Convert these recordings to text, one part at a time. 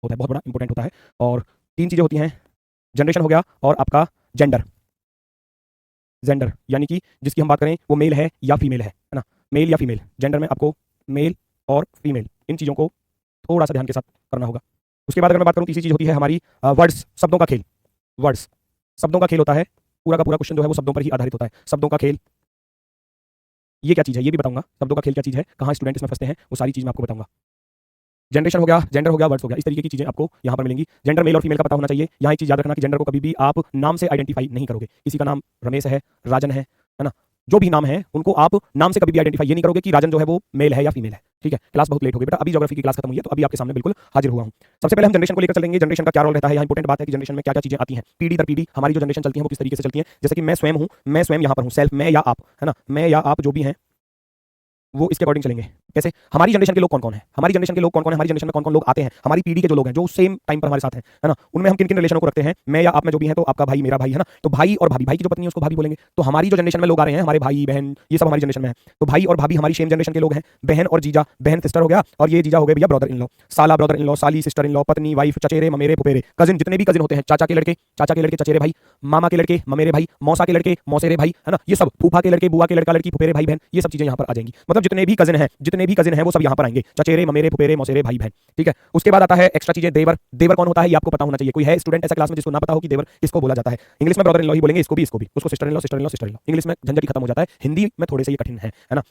होता है, बहुत बड़ा इंपॉर्टेंट होता है। और 3 चीज़ें होती हैं, जनरेशन हो गया और आपका जेंडर। जेंडर यानी कि जिसकी हम बात करें वो मेल है या फीमेल है ना, मेल या फीमेल। जेंडर में आपको मेल और फीमेल इन चीज़ों को थोड़ा सा ध्यान के साथ करना होगा। उसके बाद अगर मैं बात करूँ, तीसरी चीज़ होती है हमारी वर्ड्स, शब्दों का खेल। वर्ड्स, शब्दों का खेल होता है, पूरा का पूरा क्वेश्चन जो है वो शब्दों पर ही आधारित होता है। शब्दों का खेल ये क्या चीज़ है ये भी बताऊंगा, शब्दों का खेल क्या चीज़ है, कहाँ स्टूडेंट इसमें फंसते हैं, वो सारी चीज़ मैं आपको बताऊंगा। जनरेशन हो गया, जेंडर हो गया, वर्ड्स हो गया, इस तरीके की चीज़ें आपको यहाँ पर मिलेंगी। जेंडर मेल और फीमेल का पता होना चाहिए। यहाँ एक चीज़ याद रखना कि जेंडर को कभी भी आप नाम से आइडेंटिफाई नहीं करोगे। किसी का नाम रमेश है, राजन है ना, जो भी नाम है उनको आप नाम से कभी भी आइडेंटिफाई ये नहीं करोगे कि राजन जो है वो मेल है या फीमेल है। ठीक है, क्लास बहुत लेट हो गई बेटा, अभी ज्योग्राफी की क्लास खत्म हुई है तो अभी आपके सामने बिल्कुल हाजिर हुआ हूँ। सबसे पहले हम जनरेशन को लेकर चलेंगे, जनरेशन का क्या रोल रहता है। यहाँ इंपॉर्टेंट बात है कि जनरेशन में क्या क्या चीजें आती हैं, पीढ़ी दर पीढ़ी हमारी जो जनरेशन चलती है वो किस तरीके से चलती है। जैसे कि मैं स्वयं हूँ, मैं स्वयं यहाँ पर हूँ, सेल्फ, मैं या आप, है ना, मैं या आप जो भी हैं वो इसके अकॉर्डिंग चलेंगे। कैसे, हमारी जनरेशन के लोग कौन कौन है, हमारी जनरेशन के लोग कौन कौन है, हमारी जनरेशन में कौन कौन लोग आते हैं, हमारी पीढ़ी के जो लोग हैं जो सेम टाइम पर हमारे साथ हैं, है ना, उनमें हम किन किन रिलेशनों को रखते हैं। मैं या आप में जो भी है तो आपका भाई मेरा भाई, है ना, तो भाई और भाभी, भाई की जो पत्नी है उसको भाभी बोलेंगे। तो हमारी जो जनरेशन में लोग आ रहे हैं, हमारे भाई बहन, ये सब हमारी जनरेशन में है। तो भाई और भाभी हमारी सेम जनरेशन के लोग हैं। बहन और जीजा, बहन सिस्टर हो गया, और ये जीजा हो गए भैया ब्रदर इन लॉ, साला ब्रदर इन लॉ, साली सिस्टर इन लॉ, पत्नी वाइफ, चचेरे ममेरे फुफेरे, कजिन, जितने भी कजिन होते हैं, चाचा के लड़के चचेरे भाई, मामा के लड़के ममेरे भाई, मौसा के लड़के मौसेरे भाई, है ना, ये सब, फूफा के लड़के, बुआ के लड़का लड़की, फुफेरे भाई बहन, ये सब चीजें यहाँ पर आ जाएंगी। मतलब जितने भी कजिन हैं वो सब यहाँ पर आएंगे, चचेरे ममेरे फुफेरे मौसेरे भाई बहन। ठीक है, उसके बाद आता है एक्स्ट्रा चीजें, देवर। देवर कौन होता है ये आपको पता होना चाहिए। कोई है स्टूडेंट ऐसा क्लास में जिसको ना पता हो कि देवर किसको बोला जाता है। इंग्लिश में ब्रदर इन लॉ ही बोलेंगे, इसको भी उसको sister in law, sister in law, sister in law. English में झंझट ही खत्म हो जाता है, हिंदी में थोड़े से ये कठिन है ना।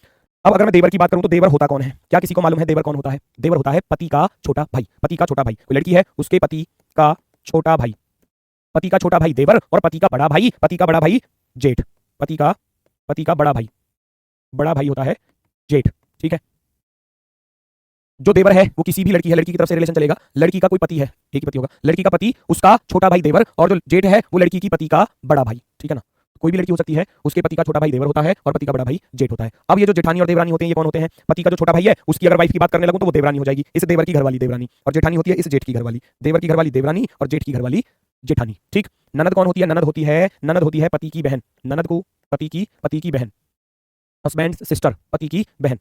अब अगर मैं देवर की बात करूं तो देवर होता कौन है, क्या किसी को मालूम है देवर कौन होता है। देवर होता है पति का छोटा भाई। पति का छोटा भाई, कोई लड़की है उसके पति का छोटा भाई, पति का छोटा भाई देवर, और पति का बड़ा भाई जेठ। पति का बड़ा भाई होता है जेठ। ठीक है, जो देवर है वो किसी भी लड़की है, लड़की की तरफ से रिलेशन चलेगा। लड़की का कोई पति है, एक ही पति होगा, लड़की का पति उसका छोटा भाई देवर, और जो जेठ है वो लड़की की पति का बड़ा भाई। ठीक है ना, कोई भी लड़की हो सकती है, उसके पति का छोटा भाई देवर होता है और पति का बड़ा भाई जेठ होता है। अब ये जो जेठानी और देवरानी होते हैं ये कौन होते हैं। पति का जो छोटा भाई है उसकी अगर वाइफ की बात करने लगूं तो वो देवरानी हो जाएगी, इस देवर की घरवाली देवरानी, और जेठानी होती है इस जेठ की घरवाली। देवर की घरवाली देवरानी और जेठ की घरवाली जेठानी। ठीक, ननद कौन होती है, ननद होती है पति की बहन। ननद को पति की बहन, हस्बैंड सिस्टर, पति की बहन।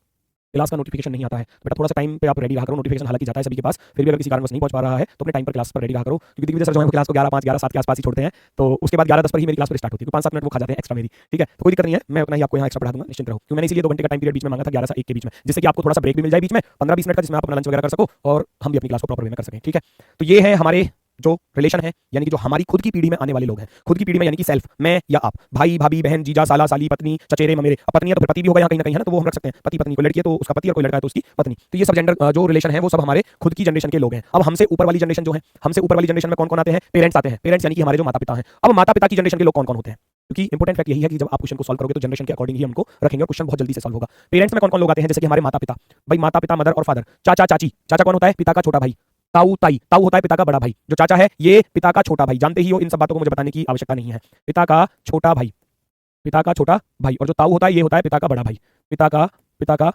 क्लास का नोटिफिकेशन नहीं आता है तो बेटा थोड़ा सा टाइम पे आप रेडी रहा करो। नोटिफिकेशन हालांकि जाता है सभी के पास, फिर भी अगर किसी कारणवश नहीं पहुंच पा रहा है तो अपने टाइम पर क्लास पर रेडी रहा करो, क्योंकि देखिए सर जो है क्लास को 11:05 11:07 के आसपास ही छोड़ते हैं, तो उसके बाद 11:10 पर ही मेरी क्लास पर स्टार्ट होती है, तो 5-7 मिनट वो खा जाते हैं एक्स्ट्रा मेरी। ठीक है, तो कोई दिक्कत नहीं है, मैं उतना ही आपको यहाँ एक्स्ट्रा पढ़ा दूंगा, निश्चिंत रहो। क्योंकि मैंने इसलिए 2 घंटे का टाइम पीरियड बीच में मांगा था, 11 से 1 के बीच में, जिससे कि आपको थोड़ा सा ब्रेक भी मिल जाए बीच में 15-20 मिनट का, जिसमें आप अपना लंच वगैरह कर सको और हम भी अपनी क्लास को प्रॉपर वे में कर सकें। ठीक है, तो ये है हमारे जो रिलेशन है, यानी कि जो हमारी खुद की पीढ़ी में आने वाले लोग हैं। खुद की पीढ़ी में यानी कि सेल्फ, मैं या आप, भाई भाभी बहन जीजा साला साली पत्नी चचेरे ममेरे। अब पत्नी है तो फिर पति भी होगा यहाँ कहीं ना कहीं, है ना, तो वो हम रख सकते हैं पति पत्नी। को लड़की है तो उसका पति, और कोई लड़का है तो उसकी पत्नी। तो ये सब जेंडर जो रिलेशन है वो सब हमारे खुद की जनरेशन के लोग हैं। अब हमसे ऊपर वाली जनरेशन जो है, हमसे ऊपर वाली जनरेशन में कौन कौन आते हैं, पेरेंट्स आते हैं। पेरेंट्स यानी कि हमारे जो माता पिता हैं। अब माता पिता की जनरेशन के लोग कौन कौन होते हैं, क्योंकि इंपॉर्टेंट फैक्ट यही है कि जब आप क्वेश्चन को सॉल्व करोगे तो जनरेशन के अकॉर्डिंग ही हमको रखेंगे और क्वेश्चन बहुत जल्दी से सॉल्व होगा। पेरेंट्स में कौन कौन लोग आते हैं, जैसे कि हमारे माता पिता, भाई माता पिता मदर और फादर, चाचा चाची। चाचा कौन होता है, पिता का छोटा भाई। ताऊ ताई, ताऊ होता है पिता का बड़ा भाई। जो चाचा है ये पिता का छोटा भाई, जानते ही हो, इन सब बातों को मुझे बताने की आवश्यकता नहीं है। पिता का छोटा भाई, और जो ताऊ होता है ये होता है पिता का बड़ा भाई। पिता का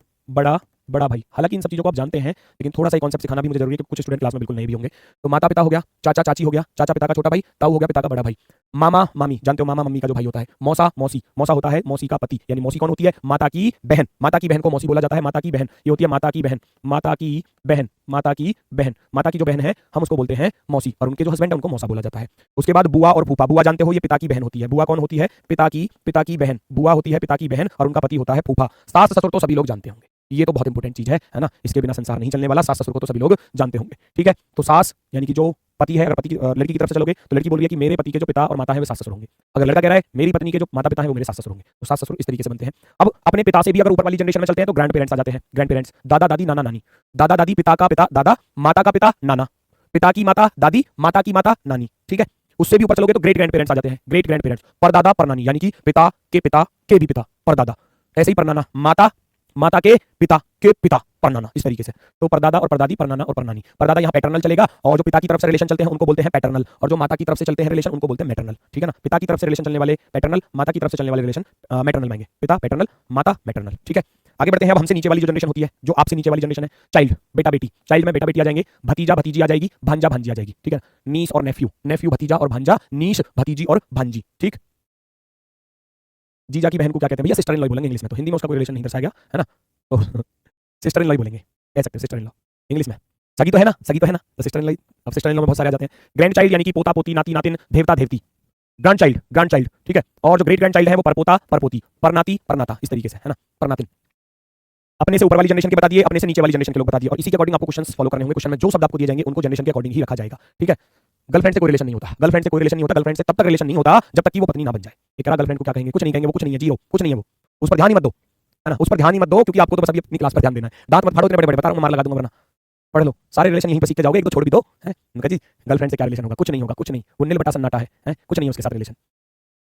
बड़ा भाई। हालांकि इन सब चीजों को आप जानते हैं, लेकिन थोड़ा सा कॉन्सेप्ट सिखाना भी मुझे जरूरी है, क्योंकि कुछ स्टूडेंट क्लास में बिल्कुल नहीं भी होंगे। तो माता पिता हो गया, चाचा चाची हो गया, चाचा पिता का छोटा भाई, ताऊ हो गया पिता का बड़ा भाई, मामा मामी, जानते हो मामा मम्मी का जो भाई होता है, मौसा मौसी, मौसा होता है मौसी का पति, यानी मौसी कौन होती है, माता की बहन। माता की बहन को मौसी बोला जाता है, माता की बहन ये होती है माता की बहन। माता की जो बहन है हम उसको बोलते हैं मौसी, और उनके जो हस्बैंड है उनको मौसा बोला जाता है। उसके बाद बुआ और फूफा। बुआ जानते हो ये पिता की बहन होती है। बुआ कौन होती है, पिता की बहन। बुआ होती है पिता की बहन और उनका पति होता है फूफा। सास ससुर तो सभी लोग जानते होंगे, ये तो बहुत इंपॉर्टेंट चीज है ना, इसके बिना संसार नहीं चलने वाला। सास ससुर को तो सभी लोग जानते होंगे। ठीक है, तो सास यानी कि जो पति है, अगर पति की लड़की की तरफ से चलोगे तो लड़की बोल रही है कि मेरे पति के जो पिता और माता है वे सास ससुर होंगे। अगर लड़का कह रहा है मेरी पत्नी के जो माता पिता है वो मेरे सास ससुर होंगे, तो सास ससुर इस तरीके से बनते हैं। अब अपने पिता से भी अगर ऊपर वाली जनरेशन में चलते हैं तो ग्रैंड पेरेंट्स आ जाते हैं। ग्रैंड पेरेंट्स, दादा दादी नाना नानी। दादा दादी, पिता का पिता दादा, माता का पिता नाना, पिता की माता दादी, माता की माता नानी। ठीक है, उससे भी ऊपर चलोगे तो ग्रेट ग्रैंड पेरेंट्स आ जाते हैं। ग्रेट ग्रैंड पेरेंट्स, परदादा परनानी, यानी कि पिता के भी पिता परदादा। ऐसे ही परनाना, माता के पिता परनाना, इस तरीके से। तो परदादा और परदादी, परनाना और परनानी। परदादा यहाँ पैटर्नल चलेगा, और जो पिता की तरफ से रिलेशन चलते हैं उनको बोलते हैं पैटर्नल, और जो माता की तरफ से चलते हैं रिलेशन उनको बोलते हैं मैटरनल। ठीक है ना, पिता की तरफ से रिलेशन चलने वाले पैटर्नल, माता की तरफ से चलने वाले रिलेशन मैटरनल मांगे। पिता पैटर्नल, माता मैटरनल। ठीक है, आगे बढ़ते हैं। अब हमसे नीचे वाली जो जनरेशन होती है, जो आपसे नीचे वाली जनरेशन है, चाइल्ड, बेटा बेटी। चाइल्ड में बेटा बेटी आ जाएंगे, भतीजा भतीजी आ जाएगी, भांजा भांजी आ जाएगी। ठीक है, नीस और नेफ्यू भतीजा और भांजा, नीस भतीजी और भांजी। ठीक, जीजा की बहन को क्या कहते हैं भैया, सिस्टर इन लॉ बोलेंगे इंग्लिश में, तो हिंदी में उसका कोई रिलेशन नहीं दर्शाया गया, है ना, तो सिस्टर इन लॉ बोलेंगे, कह सकते हैं सिस्टर इन लॉ इंग्लिश में। सगी तो है ना, सगी तो है ना, तो सिस्टर इन लॉ, अब सिस्टर इन लॉ में बहुत सारे आ जाते हैं। ग्रैंड चाइल्ड यानी कि पोता पोती, नाती नातिन, देवता Devti. Grand child, grand child, ठीक है। और जो ग्रेट ग्रैंड चाइल्ड है वो परपोता परपोती, परनाती परनाता, इस तरीके से है ना, परनातिन। अपने से ऊपर वाली जनरेशन के बता दिए, अपने से नीचे वाली जनरेशन के लोग बता दिए, और इसी के अकॉर्डिंग आपको क्वेश्चंस फॉलो करने होंगे। क्वेश्चन में जो शब्द आपको दिए जाएंगे उनको जनरेशन के अकॉर्डिंग ही रखा जाएगा, ठीक है। गर्लफ्रेंड से कोई रिलेशन नहीं होता, गर्लफ्रेंड से कोई रिलेशन नहीं होता, गर्लफ्रेंड से तब तक रिलेशन नहीं होता जब तक कि वो पत्नी ना बन जाए। एक करा गर्लफ्रेंड को क्या कहेंगे, कुछ नहीं कहेंगे, वो कुछ नहीं है, जीरो, कुछ नहीं है वो, उस पर ध्यान ही मत दो, है ना, उस पर ध्यान ही मत दो, क्योंकि आपको तो बस अभी अपनी क्लास पर ध्यान देना है। दांत मत फाड़ो इतने बड़े बड़े, बता रहा हूं, मार लगा दूंगा वरना। पढ़ लो, सारे रिलेशन यहीं पर सीखते जाओगे, एक दो छोड़ भी दो, है। उनका जी गर्लफ्रेंड से क्या रिलेशन होगा, कुछ नहीं होगा, कुछ नहीं, वो नील बटा सन्नाटा है, कुछ नहीं है उसके साथ रिलेशन।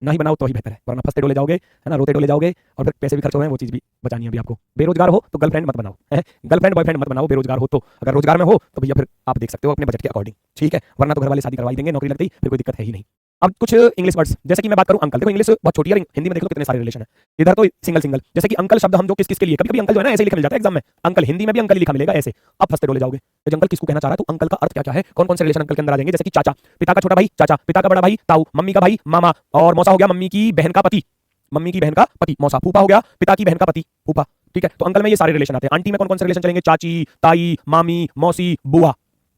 ना ही बनाओ तो ही बेहतर है, वरना फंसते डोले जाओगे, है ना, रोते डोले जाओगे, और फिर पैसे भी खर्च हो गए, वो चीज़ भी बचानी है अभी आपको। बेरोजगार हो तो गर्लफ्रेंड मत बनाओ, है, गर्लफ्रेंड बॉयफ्रेंड मत बनाओ बेरोजगार हो तो। अगर रोजगार में हो तो भैया फिर आप देख सकते हो अपने बजट के अकॉर्डिंग, ठीक है, वरना तो घर वाले शादी करवाई देंगे, नौकरी लगती फिर कोई दिक्कत है ही नहीं। अब कुछ इंग्लिश वर्ड्स, जैसे कि मैं बात करूं अंकल, देखो इंग्लिश बहुत छोटी है, हिंदी में देख लो कितने सारे रिलेशन है। इधर तो सिंगल सिंगल, जैसे कि अंकल शब्द हम जो किस किस के लिए, कभी कभी अंकल जो है ना ऐसे लिखा मिल जाता है एग्जाम में, अंकल हिंदी में भी अंकल ही लिखा मिलेगा ऐसे, अब फंसते डोले जाओगे। तो अंकल किसको कहना चाह रहा है, तो अंकल का अर्थ क्या क्या है, कौन कौन से रिलेशन अंकल के अंदर आ जाएंगे, जैसे कि चाचा, पिता का छोटा भाई चाचा, पिता का बड़ा भाई ताऊ, मम्मी का भाई मामा, और मौसा हो गया मम्मी की बहन का पति, मम्मी की बहन का पति मौसा, फूफा हो गया पिता की बहन का पति फूफा, ठीक है। तो अंकल में ये सारे रिलेशन आते हैं। आंटी में कौन कौन से रिलेशन चलेंगे, चाची, ताई, मामी, मौसी, बुआ।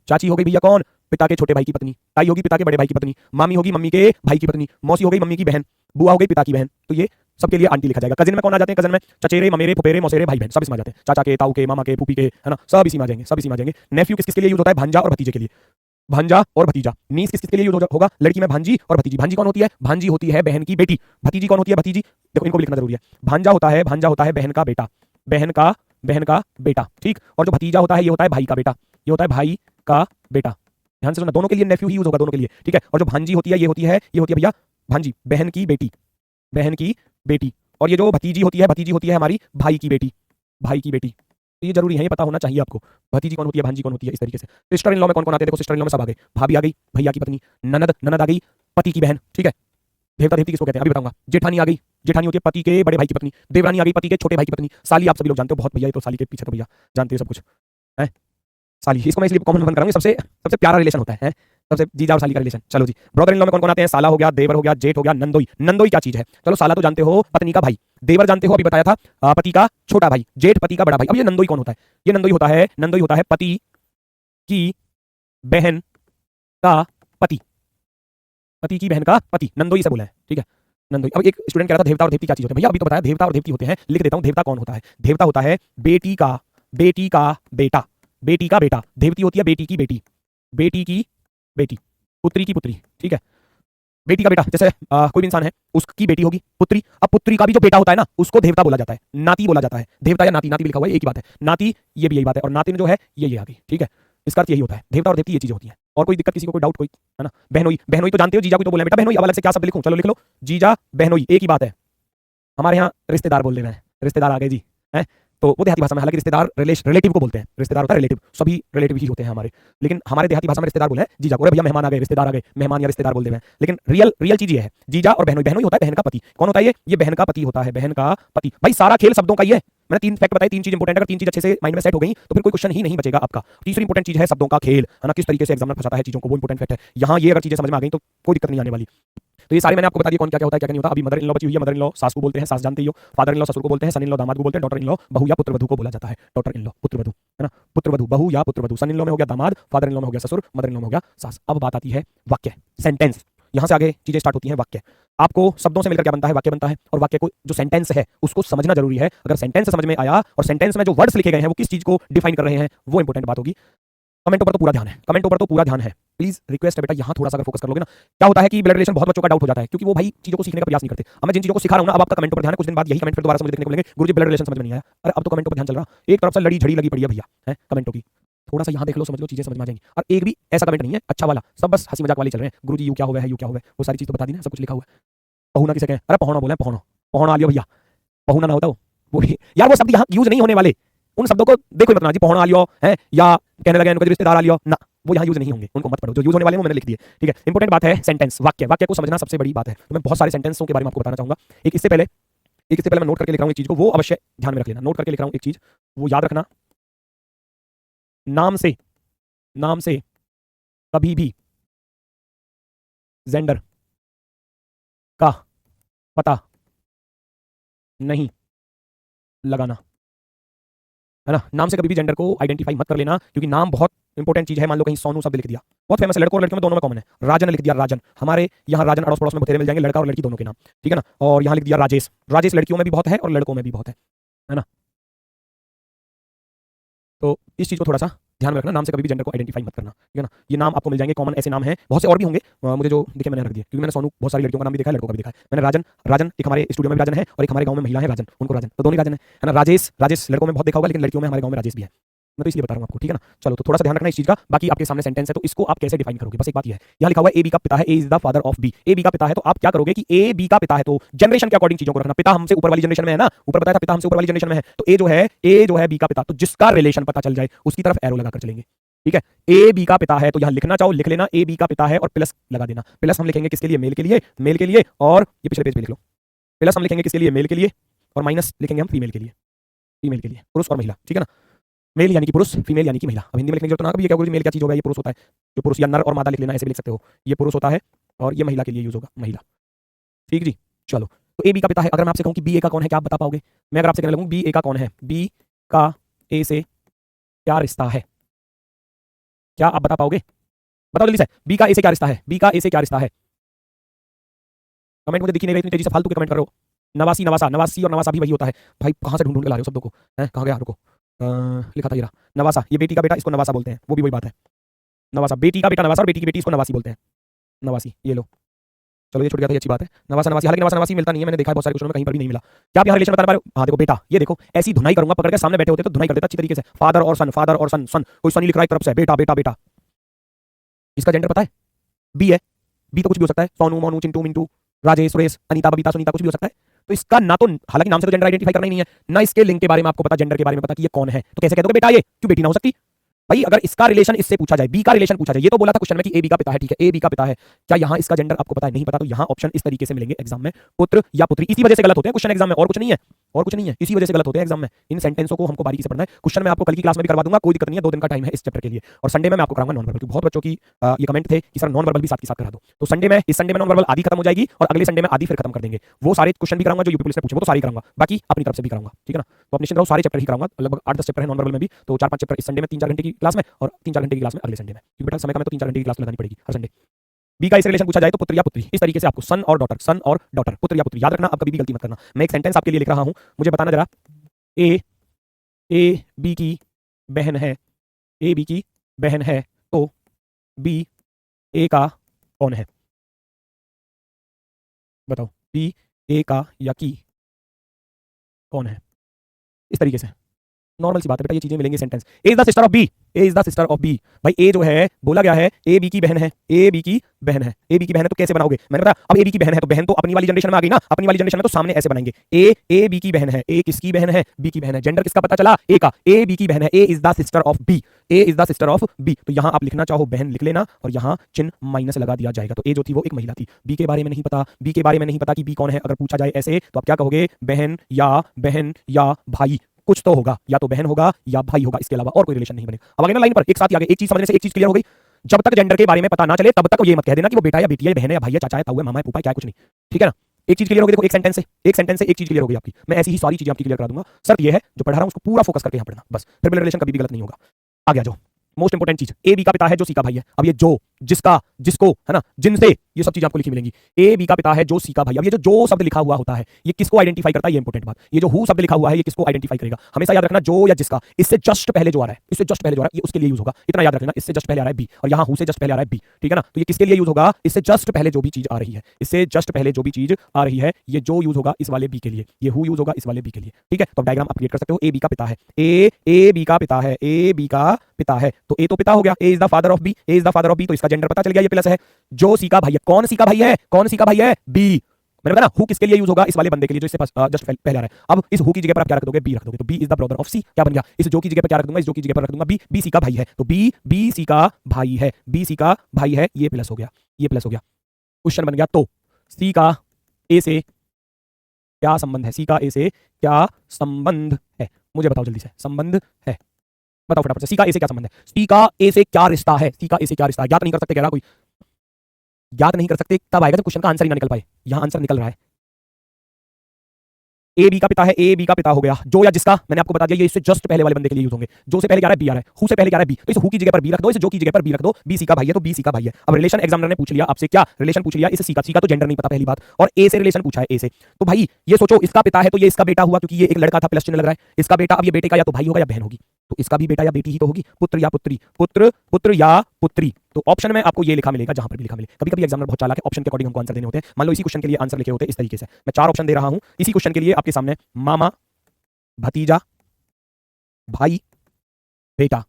चाची हो गई भैया कौन, पिता के छोटे भाई की पत्नी, ताई होगी पिता के बड़े भाई की पत्नी, मामी होगी मम्मी के भाई की पत्नी, मौसी हो गई मम्मी की बहन, बुआ हो गई पिता की बहन। तो ये सबके लिए आंटी लिखा जाएगा। कजिन में कौन आ जाते हैं, कजिन में चचेरे, ममेरे, फुफेरे, मौसेरे, भाई बहन सब इसमें आ जाते हैं, चाचा के, ताऊ के, मामा के, फूफी के, है ना, सब इसी में आ जाएंगे, सब इसी में आ जाएंगे। नेफ्यू किस किसके लिए यूज होता है, भांजा और भतीजे के लिए, भांजा और भतीजा। नीस किस किसके लिए यूज होगा, लड़की में भांजी और भतीजी। भांजी कौन होती है, भांजी होती है बहन की बेटी। भतीजी कौन होती है, भतीजी, देखो इनको भी लिखना जरूरी है। भांजा होता है बहन का बेटा, बहन का बेटा, ठीक। और जो भतीजा होता है ये होता है भाई का बेटा, ये होता है भाई का बेटा। ध्यान से सुनना, दोनों के लिए नेफ्यू ही यूज होगा, दोनों के लिए, ठीक है। और जो भांजी होती है ये होती है भैया भांजी, बहन की बेटी, बहन की बेटी। और ये जो भतीजी होती है हमारी भाई की बेटी, भाई की बेटी। तो ये जरूरी है, ये पता होना चाहिए आपको, भतीजी कौन होती है, भांजी कौन होती है, इस तरीके से। सिस्टर इन लॉ में कौन कौन आते हैं, देखो सिस्टर इन लॉ में सब आ गए, भाभी आ गई भैया की पत्नी, ननद, ननद आ गई पति की बहन, ठीक है। देवता देवती किसको कहते हैं अभी बताऊंगा। जेठानी आ गई, जेठानी होती है पति के बड़े भाई की पत्नी। देवरानी आ गई पति के छोटे भाई की पत्नी। साली आप सभी लोग जानते हो बहुत, भैया ये तो साली के पीछे तो भैया जानते हो सब कुछ है। साली, इसको मैं इसलिए कॉमन बन कराऊंगा, सबसे सबसे प्यारा रिलेशन होता है, सबसे जीजा और साली का रिलेशन। चलो जी, ब्रदर इन लॉ में कौन कौन आते हैं, साला हो गया, देवर हो गया, जेठ हो गया, नंदोई। नंदोई क्या चीज है, चलो साला तो जानते हो पत्नी का भाई, देवर जानते हो अभी बताया था पति का छोटा भाई, जेठ पति का बड़ा भाई। अब ये नंदोई कौन होता है, ये नंदोई होता है पति की बहन का पति, पति की बहन का पति, नंदोई से बोला है, ठीक है, नंदोई। अब एक स्टूडेंट कह रहा था देवता और देवती क्या चीज होते हैं, भैया अभी तो बताया देवता और देवती होते हैं, लिख देता हूं देवता कौन होता है। देवता होता है बेटी का बेटा, बेटी का बेटा। देवती होती है बेटी की बेटी, बेटी की बेटी, पुत्री की पुत्री, ठीक है। बेटी का बेटा, जैसे कोई भी इंसान है उसकी बेटी होगी पुत्री, अब पुत्री का भी जो बेटा होता है ना उसको देवता बोला जाता है, नाती बोला जाता है। देवता या नाती, नाती भी लिखा हुआ है, एक ही बात है, नाती ये भी यही बात है, और नातिन जो है ये आ गई, ठीक है। इसका अर्थ यही होता है, देवता और देवती ये चीजें होती हैं। और कोई दिक्कत किसी को, कोई डाउट कोई, है ना। बहनोई, बहनोई तो जानते हो, जीजा को तो बोला बेटा बहनोई, अब अलग से क्या शब्द लिखूं, चलो लिख लो, जीजा बहनोई एक ही बात है। हमारे यहाँ रिश्तेदार बोल रहे हैं, रिश्तेदार आ गए जी, है। तो वो देहाती भाषा में, हालांकि रिश्तेदार रिलेटिव को बोलते हैं, रिश्तेदार होता है रिलेटिव, सभी रिलेटिव ही होते हैं हमारे, लेकिन हमारे देहाती भाषा में रिश्तेदार बोले हैं जीजा को। अरे भैया मेहमान आ गए, रिश्तेदार आ गए, मेहमान या रिश्तेदार बोल दे रहे हैं, लेकिन रियल चीज ये है, जीजा और बहनोई। बहनोई होता है बहन का पति, कौन होता है ये बहन का पति होता है, बहन का पति। भाई सारा खेल शब्दों का ही है, मैंने 3 फैक्ट बताए, 3 चीज इंपोर्टेंट, अगर 3 चीज अच्छे से माइंड में सेट हो गई तो फिर कोई क्वेश्चन ही नहीं बचेगा आपका। तीसरी इंपोर्टेंट चीज है शब्दों का खेल, है ना, किस तरीके से एग्जामिनर फंसाता है चीजों को, वो इंपोर्टेंट फैक्ट है। यहाँ ये अगर चीजें समझ में आ गई तो कोई दिक्कत नहीं आने वाली। तो ये सारे मैंने आपको बता दिया कौन क्या क्या होता है, क्या नहीं होता। अभी मदर इन लॉ बची हुई है, मदर इन लॉ सास को बोलते हैं, सास जानते ही हो। फादर इन लॉ ससुर को बोलते हैं, सन इन लॉ दामाद को बोलते हैं, डॉटर इन लॉ बहू या पुत्र वधू को बोला जाता है। डॉटर इन लॉ पुत्र वधू, है ना, पुत्र वधू, बहू या पुत्र वधू। सन इन लॉ में हो गया दामाद, फादर इन लॉ में हो गया ससुर, मदर इन लॉ में हो गया सास। अब बात आती है वाक्य, सेंटेंस। यहाँ से आगे चीजें स्टार्ट होती हैं। वाक्य आपको शब्दों से मिलकर क्या बनता है, वाक्य बनता है। और वाक्य को जो सेंटेंस है उसको समझना जरूरी है। अगर सेंटेंस समझ में आया और सेंटेंस में जो वर्ड्स लिखे गए हैं वो किस चीज को डिफाइन कर रहे हैं, वो इंपोर्टेंट बात होगी। कमेंटों पर तो पूरा ध्यान है, कमेंटों पर तो पूरा ध्यान है, प्लीज रिक्वेस्ट है बेटा, यहाँ थोड़ा सा अगर फोकस कर लोगे ना। क्या होता है कि ब्लड रिलेशन बहुत बच्चों का डाउट हो जाता है, क्योंकि वो भाई चीजों को सीखने का प्रयास नहीं करते। अब मैं जिन चीजों को सिखा रहा हूं ना, अब आपका कमेंटों पर ध्यान है, कुछ दिन बाद यही कमेंट फिर दोबारा से मुझे देखने को मिलेंगे, गुरुजी ब्लड रिलेशन समझ में नहीं आया। अरे अब तो कमेंटों पर ध्यान चल रहा, एक तरफ से लड़ी झड़ी लगी पड़ी है भैया, है कमेंटों की। थोड़ा सा यहाँ देख लो, समझ लो, चीजें समझ में आ जाएंगी। और एक भी ऐसा कमेंट नहीं है अच्छा वाला, सब बस हंसी मजाक वाले चल रहे हैं। गुरुजी यू क्या हुआ है, यू क्या हुआ है, वो सारी चीज तो बता दी ना, सब कुछ लिखा हुआ है। पहुना किसे कहें, अरे पहुना बोले, पहुना पहुना आ लियो भैया, पहुना ना होता वो यार, वो शब्द यहाँ यूज नहीं होने वाले, उन शब्दों को देखो मत ना जी, पहुना आ लियो है, या कहने लगे उनको रिश्तेदार आ लियो ना, वो यहाँ यूज नहीं होंगे, उनको मत पढ़ो। जो यूज होने वाले हैं वो मैंने लिख दिए, ठीक है। इंपोर्टेंट बात है सेंटेंस, वाक्य। वाक्य को समझना सबसे बड़ी बात है। तो मैं बहुत सारे सेंटेंसों के बारे में आपको बताना चाहूंगा। एक इससे पहले मैं नोट करके लिख रहा हूँ एक चीज को, वो अवश्य ध्यान में रख लेना। नोट करके लिख रहा हूँ एक चीज, वो याद रखना, नाम से कभी भी जेंडर का पता नहीं लगाना, है ना। नाम से कभी भी जेंडर को आइडेंटिफाई मत कर लेना, क्योंकि नाम बहुत इंपॉर्टेंट चीज है, मान लो कहीं सोनू शब्द लिख दिया, बहुत फेमस है, लड़कों और लड़कियों में दोनों में कॉमन है। राजन लिख दिया, राजन, हमारे यहाँ राजन अड़ोस पड़ोस में बथेरे मिल जाएंगे, लड़का और लड़की दोनों के नाम, ठीक है ना। और यहाँ लिख दिया राजेश, राजेश लड़कियों में भी बहुत है और लड़कों में भी बहुत है ना। तो इस चीज को थोड़ा सा ध्यान में रखना, नाम से कभी भी जेंडर को आइडेंटिफाई मत करना, ठीक है ना। ये नाम आपको मिल जाएंगे कॉमन, ऐसे नाम हैं, बहुत से और भी होंगे, मुझे जो दिखे मैंने रख दिए, क्योंकि मैंने सोनू बहुत सारी लड़कियों का नाम भी देखा है, लड़कों का भी देखा है। मैंने राजन, राजन एक हमारे स्टूडियो में भी राजन है और एक हमारे गांव में महिला है राजन, उनको राजन, तो दोनों राजन है ना। राजेश, राजेश लड़कों में बहुत देखा होगा, लेकिन लड़कियों में हमारे गांव में राजेश भी है, मैं तो इसलिए बता रहा हूँ आपको, ठीक है ना। चलो तो थोड़ा सा ध्यान रखना इस चीज का। बाकी आपके सामने सेंटेंस है, तो इसको आप कैसे डिफाइन करोगे, बस एक बात ये है, यहाँ लिखा हुआ है ए बी का पिता है, A is the father of B, A B का पिता है, तो आप क्या करोगे कि ए बी का पिता है, तो जनरेशन के अकॉर्डिंग चीजों को रखना। पिता हमसे ऊपर वाली जनरेशन में है ना, ऊपर बताया था पिता हमसे ऊपर वाली जनरेशन में है, तो ए जो है बी का पिता, तो जिसका रिलेशन पता चल जाए उसकी तरफ एरो लगाकर चलेंगे, ठीक है। ए बी का पिता है, तो यहां लिखना चाहो लिख लेना, ए बी का पिता है और प्लस लगा देना। प्लस हम लिखेंगे किसके लिए, मेल के लिए, मेल के लिए, और ये पिछले पेज पे लिख लो, प्लस हम लिखेंगे किसके लिए, मेल के लिए, और माइनस लिखेंगे हम फीमेल के लिए, फीमेल के लिए, पुरुष और महिला, ठीक है ना। मेल यानी कि पुरुष, फीमेल यानी कि महिला। अब हिंदी में लिखने की जरूरत ना कभी, ये क्या मेल क्या चीज होगा, ये पुरुष होता है, जो पुरुष या नर और मादा लिख लेना, ऐसे भी लिख सकते हो, ये पुरुष होता है और ये महिला के लिए यूज होगा, महिला, ठीक जी। चलो तो ए बी का पिता है, अगर मैं आपसे कहूं कि बी ए का कौन है, क्या आप बता पाओगे। मैं अगर आपसे कहने लगूं बी ए का कौन है, बी का ए से क्या रिश्ता है, क्या आप बता पाओगे, बताओ जल्दी से, बी का ए से क्या रिश्ता है, बी का ए से क्या रिश्ता है। कमेंट मुझे दिख ही नहीं रही, इतनी तेजी से फालतू के कमेंट कर रहे हो। नवासी, नवासा, नवासी और नवासा भी वही होता है भाई, कहां से ढूंढ ढूंढ के ला रहे हो शब्दों को, है कहां गया, रुको, लिखा था ये रहा, नवासा, ये बेटी का बेटा, इसको नवासा बोलते हैं, वो भी वही बात है, नवासा, बेटी का बेटा नवासा और बेटी की बेटी इसको नवासी बोलते हैं, नवासी, ये लो। चलो ये छूट गया था, ये अच्छी बात है, नवासा नवासी, हालांकि नवासा नवासी मिलता नहीं है, मैंने देखा है बहुत सारे क्वेश्चनों में, कहीं पर भी नहीं मिला। क्या आप यहाँ रिलेशन बता पा रहे हो, हाँ देखो बेटा, ये देखो ऐसी धुनाई करूंगा, पकड़ के सामने बैठे होते तो धुनाई कर देता अच्छी तरीके से, फादर और सन, फादर और सन, सन, कोई सनी लिख रहा है एक तरफ से, बेटा बेटा बेटा, इसका जेंडर पता है, बी है, बी तो कुछ भी हो सकता है, सोनू मोनू चिंटू मिंटू राजेश सुरेश अनीता बबीता सुनीता, कुछ भी हो सकता है। तो इसका ना तो, हालांकि नाम से तो जेंडर आइडेंटिफाई करना ही नहीं है, ना इसके लिंग के बारे में आपको पता, जेंडर के बारे में पता कि ये कौन है, तो कैसे कह दोगे बेटा ये, क्यों बेटी ना हो सकती भाई। अगर इसका रिलेशन इससे पूछा जाए, बी का रिलेशन पूछा जाए, ये तो बोला था क्वेश्चन में कि ए बी का पिता है, ठीक है, ए बी का पिता है, क्या यहाँ इसका जेंडर आपको पता है, नहीं पता, तो यहाँ ऑप्शन इस तरीके से मिलेंगे एग्जाम में, पुत्र या पुत्री। इसी वजह से गलत होते हैं क्वेश्चन एग्जाम में, और कुछ नहीं है, और कुछ नहीं है, इसी वजह से गलत होते हैं एग्जाम में। इन सेंटेंसों को हमको बारीकी से पढ़ना है, क्वेश्चन मैं आपको कल की क्लास में भी करवा दूंगा, कोई दिक्कत नहीं है, 2 दिन का टाइम है इस चैप्टर के लिए, और संडे में मैं आपको कराऊंगा नॉन वर्बल, बहुत बच्चों की ये कमेंट थे कि सर नॉन वर्बल भी साथ के साथ करा दो, तो संडे में, इस संडे में नॉन वर्बल आधी खत्म हो जाएगी और अगले संडे में आधी फिर खत्म कर देंगे। वो सारे क्वेश्चन भी कराऊंगा जो यूपी पुलिस ने पूछे, वो तो सारे कराऊंगा, बाकी अपनी तरफ से भी कराऊंगा, ठीक है ना। तो आप निश्चिंत रहो, सारे चैप्टर ही कराऊंगा, लगभग 8-10 चैप्टर है नॉन वर्बल में भी, तो 4-5 चैप्टर इस संडे में 3-4 घंटे की क्लास में, और 3-4 घंटे की क्लास में अगले संडे में, क्योंकि बेटा समय का मैं तो 3-4 घंटे की क्लास लगानी पड़ेगी हर संडे। बी का इस रिलेशन पूछा जाए तो पुत्र या पुत्री, इस तरीके से आपको सन और डॉटर, सन और डॉटर, पुत्र या पुत्री याद रखना, आप कभी भी गलती मत करना। मैं एक सेंटेंस आपके लिए लिख रहा हूं, मुझे बताना जरा, ए बी की बहन है, ए बी की बहन है, तो बी ए का कौन है, बताओ, बी ए का या की कौन है, इस तरीके से नॉर्मल सी बात है बेटा, ये चीजें मिलेंगी sentence. A is the sister of B, A is the sister of B, भाई ए जो है बोला गया है ए बी की बहन है, ए बी की बहन है, ए बी की बहन है, तो कैसे बनाओगे, मैंने बताया अब ए बी की बहन है, तो बहन तो अपनी वाली जनरेशन में आ गई ना, अपनी वाली जनरेशन में तो सामने ऐसे बनाएंगे, ए बी की बहन है, ए किसकी बहन है, बी की बहन है, जेंडर किसका पता चला, ए का, ए बी की बहन है, A is the sister of B, A is the sister of B, तो यहां आप लिखना चाहो बहन लिख लेना और यहां चिन्ह माइनस लगा दिया जाएगा, तो ए जो थी वो एक महिला थी, बी के बारे में नहीं पता, बी के बारे में नहीं पता कि बी कौन है, अगर पूछा जाए ऐसे तो आप क्या कहोगे, बहन या भाई, कुछ तो होगा, या तो बहन होगा या भाई होगा, इसके अलावा और कोई रिलेशन नहीं बनेगा। अब आगे ना लाइन पर एक साथ ही आगे, एक चीज समझने से एक चीज क्लियर हो गई, जब तक जेंडर के बारे में पता ना चले तब तक ये मत कह देना कि वो बेटा या बेटी है, बहन है या भाई है, चाचा है, ताऊ है, मामा है, फूफा है, क्या है, कुछ नहीं, ठीक है ना। एक चीज क्लियर हो गई, देखो एक सेंटेंस से एक चीज क्लियर हो गई आपकी, मैं ऐसी ही सारी चीजें आपकी क्लियर करा दूंगा, शर्त ये है जो पढ़ा रहा हूं उसको पूरा फोकस करके यहां पढ़ना, बस फिर मेरा रिलेशन कभी भी गलत नहीं होगा। आगे आ जाओ, मोस्ट इंपोर्टेंट चीज, ए बी का पिता है जो सी का भाई है, अब ये जो, जिसका, जिसको, है ना, जिनसे, ये सब चीज आपको लिखी मिलेंगी, ए बी का पिता है जो सी का भाई, अब ये जो शब्द लिखा हुआ होता है ये किसको आइडेंटिफाई करता है, ये इंपोर्टेंट बात, ये जो हु शब्द लिखा हुआ है ये किसको आइडेंटिफाई करेगा, हमेशा याद रखना, जो या जिसका, इससे जस्ट पहले जो आ रहा है, इससे जस्ट पहले जो आ रहा है ये उसके लिए यूज होगा, इतना याद रखना, इससे जस्ट पहले आ रहा है बी, और यहां हु से जस्ट पहले आ रहा है बी, ठीक है ना, तो ये किसके लिए यूज होगा, इससे जस्ट पहले जो भी चीज आ रही है, इससे जस्ट पहले जो भी चीज आ रही है, ये जो यूज होगा इस वाले बी के लिए, ये हु यूज होगा इस वाले बी के लिए, ठीक है। तो डायग्राम आप क्रिएट कर सकते हो, ए बी का पिता है, ए बी का पिता है, ए बी का पिता है, तो ए तो पिता हो गया, A is the father of B, A is the father of B, तो इसका जेंडर पता चल गया, ये प्लस है, जो सी का भाई है, कौन सी का भाई है, कौन सी का भाई है, बी, मैंने बताया ना हु किसके लिए यूज होगा, इस वाले बंदे के लिए जो इससे जस्ट पहले आ रहा है। अब इस हु की जगह पर आप क्या रख दोगे, बी रख दोगे, तो B is the brother of C, क्या बन गया, इस जो की जगह पर क्या रख दूंगा, इस जो की जगह पर रख दूंगा बी, बी सी का भाई है, तो बी सी का भाई है, बी सी का भाई है, ये प्लस हो गया, ये प्लस हो गया, क्वेश्चन बन गया, तो सी का ए से क्या संबंध है, सी का ए से क्या संबंध है, मुझे बताओ जल्दी से, संबंध है, बताओ फटाफट से, सी का ए से क्या संबंध है, सी का ए से क्या रिश्ता है, सी का ए से क्या रिश्ता है, ज्ञात नहीं कर सकते, कह रहा कोई ज्ञात नहीं कर सकते, तब आएगा जब क्वेश्चन का आंसर ही ना निकल पाए, यहां आंसर निकल रहा है, ए बी का पिता है, ए बी का पिता हो गया, जो या जिसका, मैंने आपको बता दिया ये इससे जस्ट पहले वाले बंदे के लिए यूज होंगे। जो से पहले क्या आ रहा है बी आ रहा है, हु से पहले क्या आ रहा है बी, तो इस हु की जगह पर बी रख दो, इसे जो की जगह पर बी रख दो, बी सी का भाई है तो बी सी का भाई है। अब रिलेशन एग्जामिनर ने पूछ लिया आपसे, क्या रिलेशन पूछ लिया, इस सी का तो जेंडर नहीं पता पहली बात, और ए से रिलेशन पूछा है, ए से, तो भाई ये सोचो इसका पिता है तो ये इसका बेटा हुआ, क्योंकि ये एक लड़का था प्लस चिन्ह लग रहा है, इसका बेटा, अब ये बेटे का या तो भाई होगा या बहन होगी, तो इसका भी बेटा या बेटी ही तो होगी, पुत्र या पुत्री, पुत्र पुत्र या पुत्री। तो ऑप्शन में आपको ये लिखा मिलेगा जहां पर भी लिखा मिले। कभी कभी एग्जामिनर बहुत चालाक है, ऑप्शन के अकॉर्डिंग हमको आंसर देने होते हैं। मान लो इसी क्वेश्चन के लिए आंसर लिखे होते हैं इस तरीके से, मैं 4 ऑप्शन दे रहा हूं इसी क्वेश्चन के लिए आपके सामने, मामा, भतीजा, भाई, बेटा,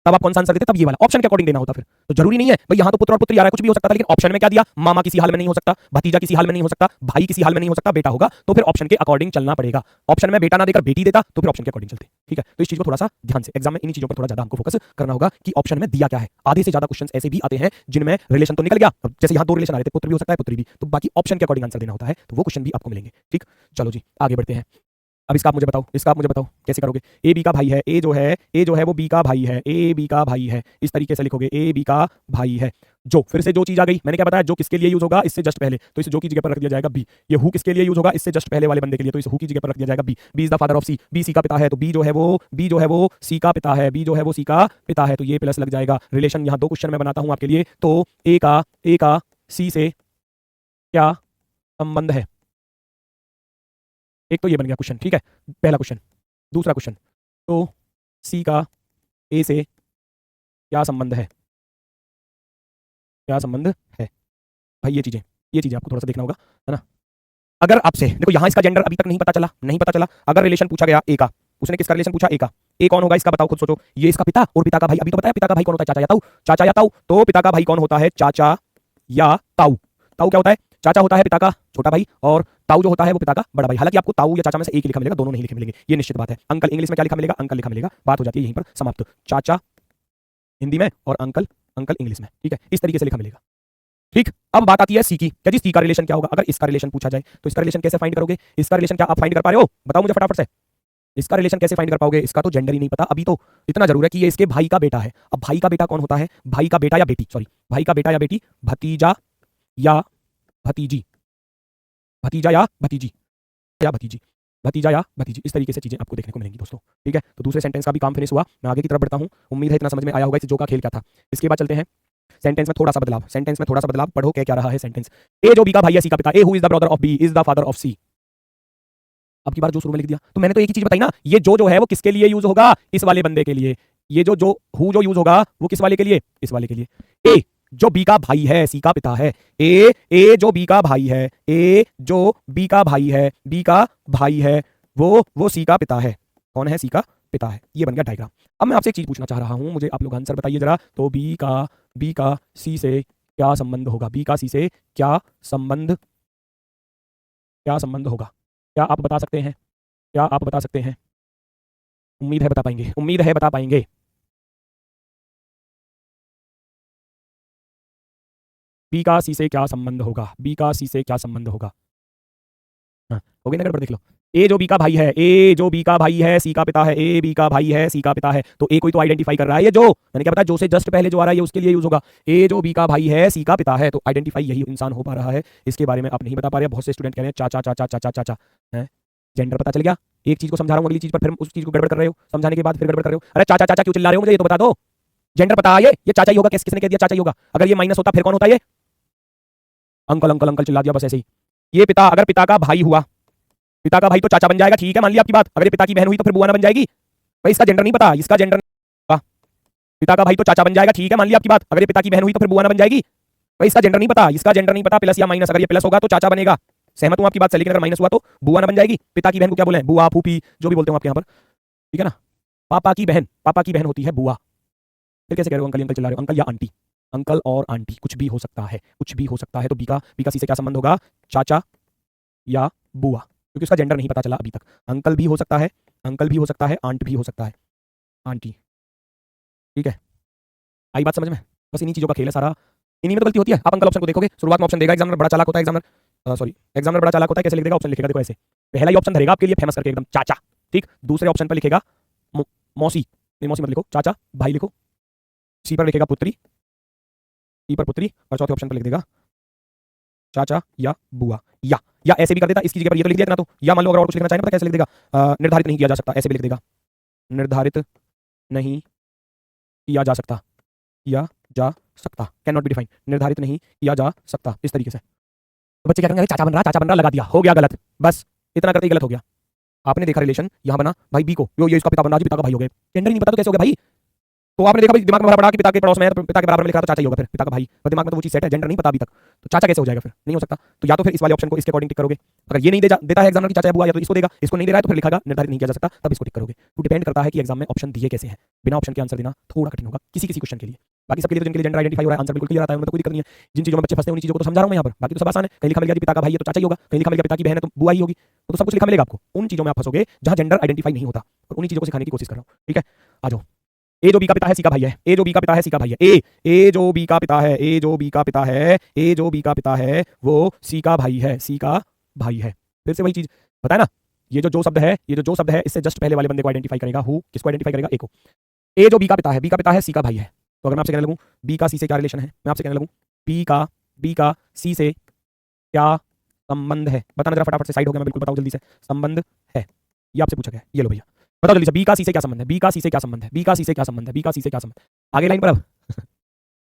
तब आप कौन सा आंसर देते, तब ये वाला ऑप्शन के अकॉर्डिंग देना होता। फिर तो जरूरी नहीं है भाई यहां तो पुत्र और पुत्री आ रहा है, कुछ भी हो सकता था, लेकिन ऑप्शन में क्या दिया, मामा किसी हाल में नहीं हो सकता, भतीजा किसी हाल में नहीं हो सकता, भाई किसी हाल में नहीं हो सकता, बेटा होगा, तो फिर ऑप्शन के अकॉर्डिंग चलना पड़ेगा। ऑप्शन में बेटा ना देकर बेटी देता तो फिर ऑप्शन के अकॉर्डिंग चलते। ठीक है, तो इस चीज को थोड़ा सा ध्यान से एग्जाम में इन चीजों पर थोड़ा ज्यादा हमको फोकस करना होगा कि ऑप्शन में दिया क्या है। आधे से ज्यादा क्वेश्चन ऐसे भी आते हैं जिनमें रिलेशन तो निकल गया, जैसे यहाँ 2 रिलेशन आ रहे थे, पुत्र भी हो सकता है पुत्री भी, तो बाकी ऑप्शन के अकॉर्डिंग आंसर देना होता है, तो वो क्वेश्चन भी आपको मिलेंगे। ठीक, चलो जी आगे बढ़ते हैं। अब इसका आप मुझे बताओ, इसका आप मुझे बताओ कैसे करोगे। ए बी का भाई है, ए जो है वो बी का भाई है, ए बी का भाई है, इस तरीके से लिखोगे, ए बी का भाई है। जो फिर से जो चीज आ गई, मैंने क्या बताया, जो किसके लिए यूज होगा, इससे जस्ट पहले, तो इस जो की जगह पर रख दिया जाएगा बी। ये हु किसके लिए यूज होगा, इससे जस्ट पहले वाले बंदे के लिए, तो इस हु की जगह पर रख दिया जाएगा B. B is the father of C, B C का पिता है, तो बी जो है वो सी का पिता है, बी जो है वो सी का पिता है, तो ये प्लस लग जाएगा। रिलेशन यहाँ 2 क्वेश्चन में बनाता हूं आपके लिए, तो ए का सी से क्या संबंध है। एक तो ये बन गया क्वेश्चन, ठीक है, पहला क्वेश्चन। दूसरा क्वेश्चन, तो सी का ए से क्या संबंध है, क्या संबंध है भाई। ये चीजें आपको थोड़ा सा देखना होगा, है ना। अगर आपसे देखो यहां इसका जेंडर अभी तक नहीं पता चला, अगर रिलेशन पूछा गया ए का, उसने किसका रिलेशन पूछा, ए का, ए कौन होगा इसका बताओ, खुद सोचो। ये इसका पिता और पिता का भाई, अभी तो बताया पिता का भाई कौन होता है, चाचा या ताऊ, तो पिता का भाई कौन होता है, चाचा या ताऊ। ताऊ क्या होता है, चाचा होता है पिता का छोटा भाई, और ताऊ जो होता है वो पिता का बड़ा भाई। हालांकि आपको ताऊ या चाचा में से एक ही लिखा मिलेगा, दोनों नहीं लिखे मिलेंगे, ये निश्चित बात है। अंकल इंग्लिश में क्या लिखा मिलेगा, अंकल लिखा मिलेगा, बात हो जाती है यहीं पर समाप्त। चाचा हिंदी में और अंकल इंग्लिश में, ठीक है, इस तरीके से लिखा मिलेगा। ठीक, अब बात आती है सी की। क्या जी सी का रिलेशन क्या होगा, अगर इसका रिलेशन पूछा जाए तो इसका रिलेशन कैसे फाइंड करोगे, इसका रिलेशन क्या आप फाइंड कर पा रहे हो, बताओ मुझे फटाफट से। इसका रिलेशन कैसे फाइंड कर पाओगे, इसका तो जेंडर ही नहीं पता अभी, तो इतना जरूर है कि ये इसके भाई का बेटा है। अब भाई का बेटा कौन होता है, भाई का बेटा या बेटी, सॉरी भाई का बेटा या बेटी, भतीजा या भतीजी, भतीजा या भतीजी, या भतीजी, भतीजा या भतीजी, इस तरीके से चीजें आपको देखने को मिलेंगी दोस्तों। ठीक है, तो दूसरे सेंटेंस का भी काम फिनिश हुआ, मैं आगे की तरफ बढ़ता हूं। उम्मीद है इतना समझ में आया होगा इस जो का खेल क्या था। इसके बाद चलते हैं सेंटेंस में थोड़ा सा बदलाव, पढ़ो क्या रहा है सेंटेंस। ए जो बी का भाई है सी का पिता, A who is the brother of B is the father of C. अब की बार जो शुरू में लिख दिया, तो मैंने तो एक ही चीज बताई ना, ये जो है वो किसके लिए यूज होगा, इस वाले बंदे के लिए। ये जो हु जो यूज होगा वो किस वाले के लिए, इस वाले के लिए। ए जो बी का भाई है सी का पिता है, ए जो बी का भाई है, ए जो बी का भाई है, बी का भाई है, वो सी का पिता है। कौन है, सी का पिता है। ये बन गया डायग्राम। अब मैं आपसे एक चीज पूछना चाह रहा हूं, मुझे आप लोग आंसर बताइए जरा। तो बी का सी से क्या संबंध होगा, बी का सी से क्या संबंध होगा, क्या आप बता सकते हैं, क्या आप बता सकते हैं। उम्मीद है बता पाएंगे, बी का सी से क्या संबंध होगा, बी का सी से क्या संबंध होगा। हाँ, हो गई ना गड़बड़, देख लो। ए जो बी का भाई है, ए जो बी का भाई है सी का पिता है, ए बी का भाई है सी का पिता है, तो ए कोई तो आइडेंटिफाई कर रहा है, ये जो मैंने क्या बताया, जो से जस्ट पहले जो आ रहा है ये उसके लिए यूज होगा। ए जो बी का भाई है सी का पिता है, तो आइडेंटिफाई यही इंसान हो पा रहा है। इसके बारे में आप नहीं बता पा रहे, बहुत से स्टूडेंट कह रहे हैं चाचा चाचा चाचा चाचा है। जेंडर पता चल गया, एक चीज को समझा रहा हूँ, अगली चीज पर फिर उस चीज को गड़बड़ कर रहे हो, समझाने के बाद फिर गड़बड़ कर रहे हो। अरे चाचा चाचा क्यों चिल्ला रहे हो, मुझे ये तो बता दो। जेंडर पता है, ये चाचा ही होगा, किसने कह दिया चाचा ही होगा। अगर ये माइनस होता फिर कौन होता, ये अंकल अंकल अंकल चिल्ला दिया बस ऐसे ही। ये पिता, अगर पिता का भाई हुआ, पिता का भाई तो चाचा बन जाएगा, ठीक है मान लिया आपकी बात। अगर ये पिता की बहन हुई तो फिर बुआ ना बन जाएगी, भाई इसका जेंडर नहीं पता, इसका जेंडर पिता का भाई तो चाचा बन जाएगा, ठीक है मान लिया आपकी बात। अगर ये पिता की बहन हुई तो फिर बुआ ना बन जाएगी, भाई इसका जेंडर नहीं पता, प्लस या माइनस, अगर ये प्लस होगा तो चाचा बनेगा। सहमत हूं आपकी बात से, लेकिन अगर माइनस हुआ तो बुआ ना बन जाएगी। पिता की बहन को क्या बोले, बुआ फूफी जो भी बोलते हो आपके यहाँ पर, ठीक है ना। पापा की बहन होती है बुआ। फिर कैसे कह रहे हो अंकल अंकल चिल्ला रहे हो, अंकल या आंटी, अंकल और आंटी कुछ भी हो सकता है, तो बी का सी से क्या संबंध होगा, चाचा या बुआ, क्योंकि उसका जेंडर नहीं पता चला अभी तक। अंकल भी हो सकता है, आंट भी हो सकता है, आंटी। ठीक है, आई बात समझ में। बस इन्हीं चीजों का खेल है सारा, इन्हीं में तो गलती होती है। आप अंकल ऑप्शन को देखोगे, शुरुआत में ऑप्शन देगा, एग्जामिनर बड़ा चालाक होता है, एग्जामिनर बड़ा चालाक होता है, कैसे लिख देगा, ऑप्शन लिखेगा देखो ऐसे। पहला ही ऑप्शन धरेगा आपके लिए फेमस करके एकदम, चाचा। ठीक, दूसरे ऑप्शन पर लिखेगा मौसी, नहीं मौसी मत लिखो, चाचा भाई लिखो। सी पर लिखेगा पुत्री, ई पर पुत्री, और चौथे ऑप्शन पर लिख देगा चाचा या बुआ, या ऐसे भी कर देता, इसकी जगह पर ये तो लिख दिया इतना तो, या मान लो अगर और कुछ लिखना चाहे ना, पता कैसे लिख देगा, निर्धारित नहीं किया जा सकता, ऐसे भी लिख देगा, निर्धारित नहीं किया जा सकता, किया जा सकता, कैन नॉट बी डिफाइंड, निर्धारित नहीं किया जा सकता, इस तरीके से। तो बच्चे क्या करेंगे, चाचा बन रहा लगा दिया, हो गया गलत, बस इतना करते ही गलत हो गया। आपने देखा रिलेशन यहाँ बना भाई बी को, ये इसका पिता बन रहा है, पिता का भाई हो गए, जेंडर ही नहीं पता तो कैसे हो गया भाई। तो आपने देखा भाई दिमाग में भरा पड़ा कि पिता के पड़ोस में है तो पिता के बराबर में लिखा तो चाचा ही होगा, फिर पिता का भाई, तो दिमाग में तो वो चीज सेट है, जेंडर नहीं पता अभी तक, तो चाचा कैसे हो जाएगा, फिर नहीं हो सकता। तो या तो फिर इस वाले ऑप्शन को इसके अकॉर्डिंग टिक करोगे, अगर ये नहीं देता है एग्जाम की चाचा या बुआ, या तो इसको देगा, इसको नहीं दे रहा है तो फिर लिखागा निर्धारित नहीं किया जा सकता, तब इसको टिक करोगे। तो डिपेंड करता है कि एग्जाम में ऑप्शन दिए कैसे हैं, बिना ऑप्शन के आंसर देना थोड़ा कठिन होगा किसी किसी क्वेश्चन के लिए। बाकी सबके लिए तो जिनके लिए जेंडर आइडेंटिफाई हो रहा है आंसर बिल्कुल क्लियर आता है, उनमें तो कोई दिक्कत नहीं है। जिन चीजों में बच्चे फंसते हैं उन चीजों को तो समझा रहा हूं मैं यहाँ पर, बाकी तो सब आसान है। कहीं लिखा मिल गया कि पिता का भाई है तो चाचा ही होगा, कहीं लिखा मिल गया पिता की बहन है तो बुआ ही होगी, तो सब कुछ लिखा मिलेगा आपको। उन चीजों में आप फंसोगे जहां जेंडर आइडेंटिफाई नहीं होता, और उन्हीं चीजों को सिखाने की कोशिश कर रहा हूं, ठीक है। आ जाओ, ए जो बी का पिता है सी का भाई है, ए जो बी का पिता है सी का भाई है, ए जो बी का पिता है, ए जो बी का पिता है, ए जो बी का पिता है वो सी का भाई है, सी का भाई है। फिर से वही चीज बताया ना, ये जो शब्द है, ये जो शब्द है, इससे जस्ट पहले वाले बंदे को आइडेंटिफाई करेगा, हु किसको आइडेंटिफाई करेगा, ए को। ए जो बी का पिता है, बी का पिता है सी का भाई है, तो अगर मैं आपसे कहने लगूं बी का सी से क्या रिलेशन है, मैं आपसे कहने लगूं बी का सी से क्या संबंध है, बताना जरा फटाफट से, साइड हो गया मैं बिल्कुल, बताओ जल्दी से, संबंध है, ये आपसे पूछा गया, ये लो भैया बताओ जल्दी से, बी का सी से क्या संबंध है, बी का सी से क्या संबंध है, बी का सी से क्या संबंध है, बी का सी से क्या संबंध है, आगे लाइन पर अब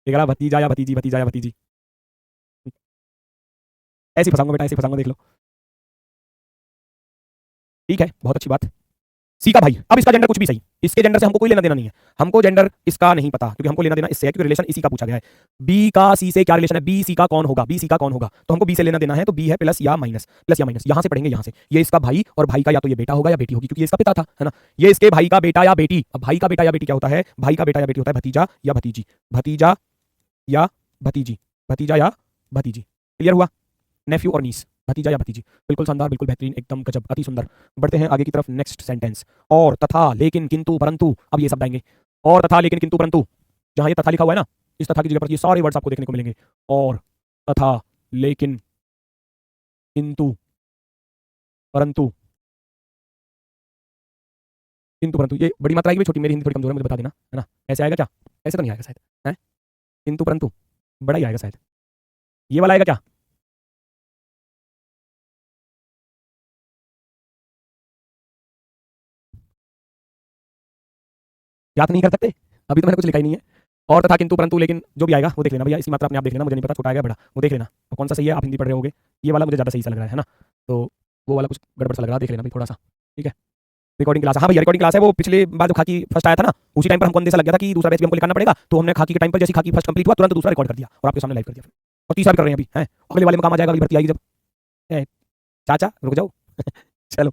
एक भतीजा या भतीजी, भतीजा या भतीजी, ऐसे फंसाऊंगा बेटा, ऐसे फंसाऊंगा, देख लो, ठीक है, बहुत अच्छी बात। सी का भाई, अब इसका जेंडर कुछ भी सही, इसके जेंडर से हमको कोई लेना देना नहीं है, हमको जेंडर इसका नहीं पता, क्योंकि हमको लेना देना इससे है, क्योंकि रिलेशन इसी का पूछा गया है। बी का सी से क्या रिलेशन है, बी सी का कौन होगा, बी सी का कौन होगा, तो हमको बी से लेना देना है, तो बी है प्लस या माइनस, यहां से पढ़ेंगे, यहां से ये इसका भाई, और भाई का या तो ये बेटा होगा या बेटी होगी, क्योंकि ये इसका पिता था, है ना, ये इसके भाई का बेटा या बेटी। अब भाई का बेटा या बेटी क्या होता है, भाई का बेटा या बेटी होता है भतीजा या भतीजी, भतीजा या भतीजी, भतीजा या भतीजी, क्लियर हुआ, नेफ्यू और नीस, भतीजा या भतीजी, बिल्कुल शानदार, बिल्कुल बेहतरीन, एकदम गजब, अति सुंदर। बढ़ते हैं आगे की तरफ, नेक्स्ट सेंटेंस, और तथा लेकिन किंतु परंतु, अब ये शब्द आएंगे, और तथा लेकिन किंतु परंतु, जहां ये तथा लिखा हुआ है ना, इस तथा की जगह पर ये सारे वर्ड्स आपको देखने को मिलेंगे, और तथा लेकिन किंतु परंतु, किंतु परंतु, ये बड़ी मात्रा आएगी, छोटी, मेरी हिंदी थोड़ी कमजोर है, मुझे बता देना, है ना, ऐसे आएगा क्या, ऐसे तो नहीं आएगा शायद, है किंतु परंतु, बड़ा ही आएगा शायद, ये वाला आएगा क्या, याद नहीं कर सकते, अभी तो मैंने कुछ लिखा ही नहीं है। और तथा किंतु परंतु लेकिन जो भी आएगा वो देख लेना भैया, इसकी मात्रा अपने आप देख लेना, मुझे नहीं पता छोटा आएगा बड़ा, वो देख लेना, तो कौन सा सही है, आप हिंदी पढ़ रहे होगे, ये वाला मुझे ज़्यादा सही सा लग रहा है ना, तो वो वाला कुछ गड़बड़ सा लग रहा है, देख लेना भाई थोड़ा सा, ठीक है। रिकॉर्डिंग क्लास, हाँ भैया रिकॉर्डिंग क्लास है, वो पिछले बार जो खाकी फर्स्ट आया था ना, उसी टाइम पर हमको अंदेशा लग गया था कि दूसरा बैच भी हमको लिखाना पड़ेगा, तो हमने खाकी के टाइम पर जैसे खाकी फर्स्ट कंप्लीट हुआ तुरंत दूसरा रिकॉर्ड कर दिया और आपके सामने लाइव कर दिया, और तीसरा भी कर रहे हैं अभी, है अगले वाले में काम आ जाएगा, अगली भर्ती आएगी जब, चाचा रुक जाओ चलो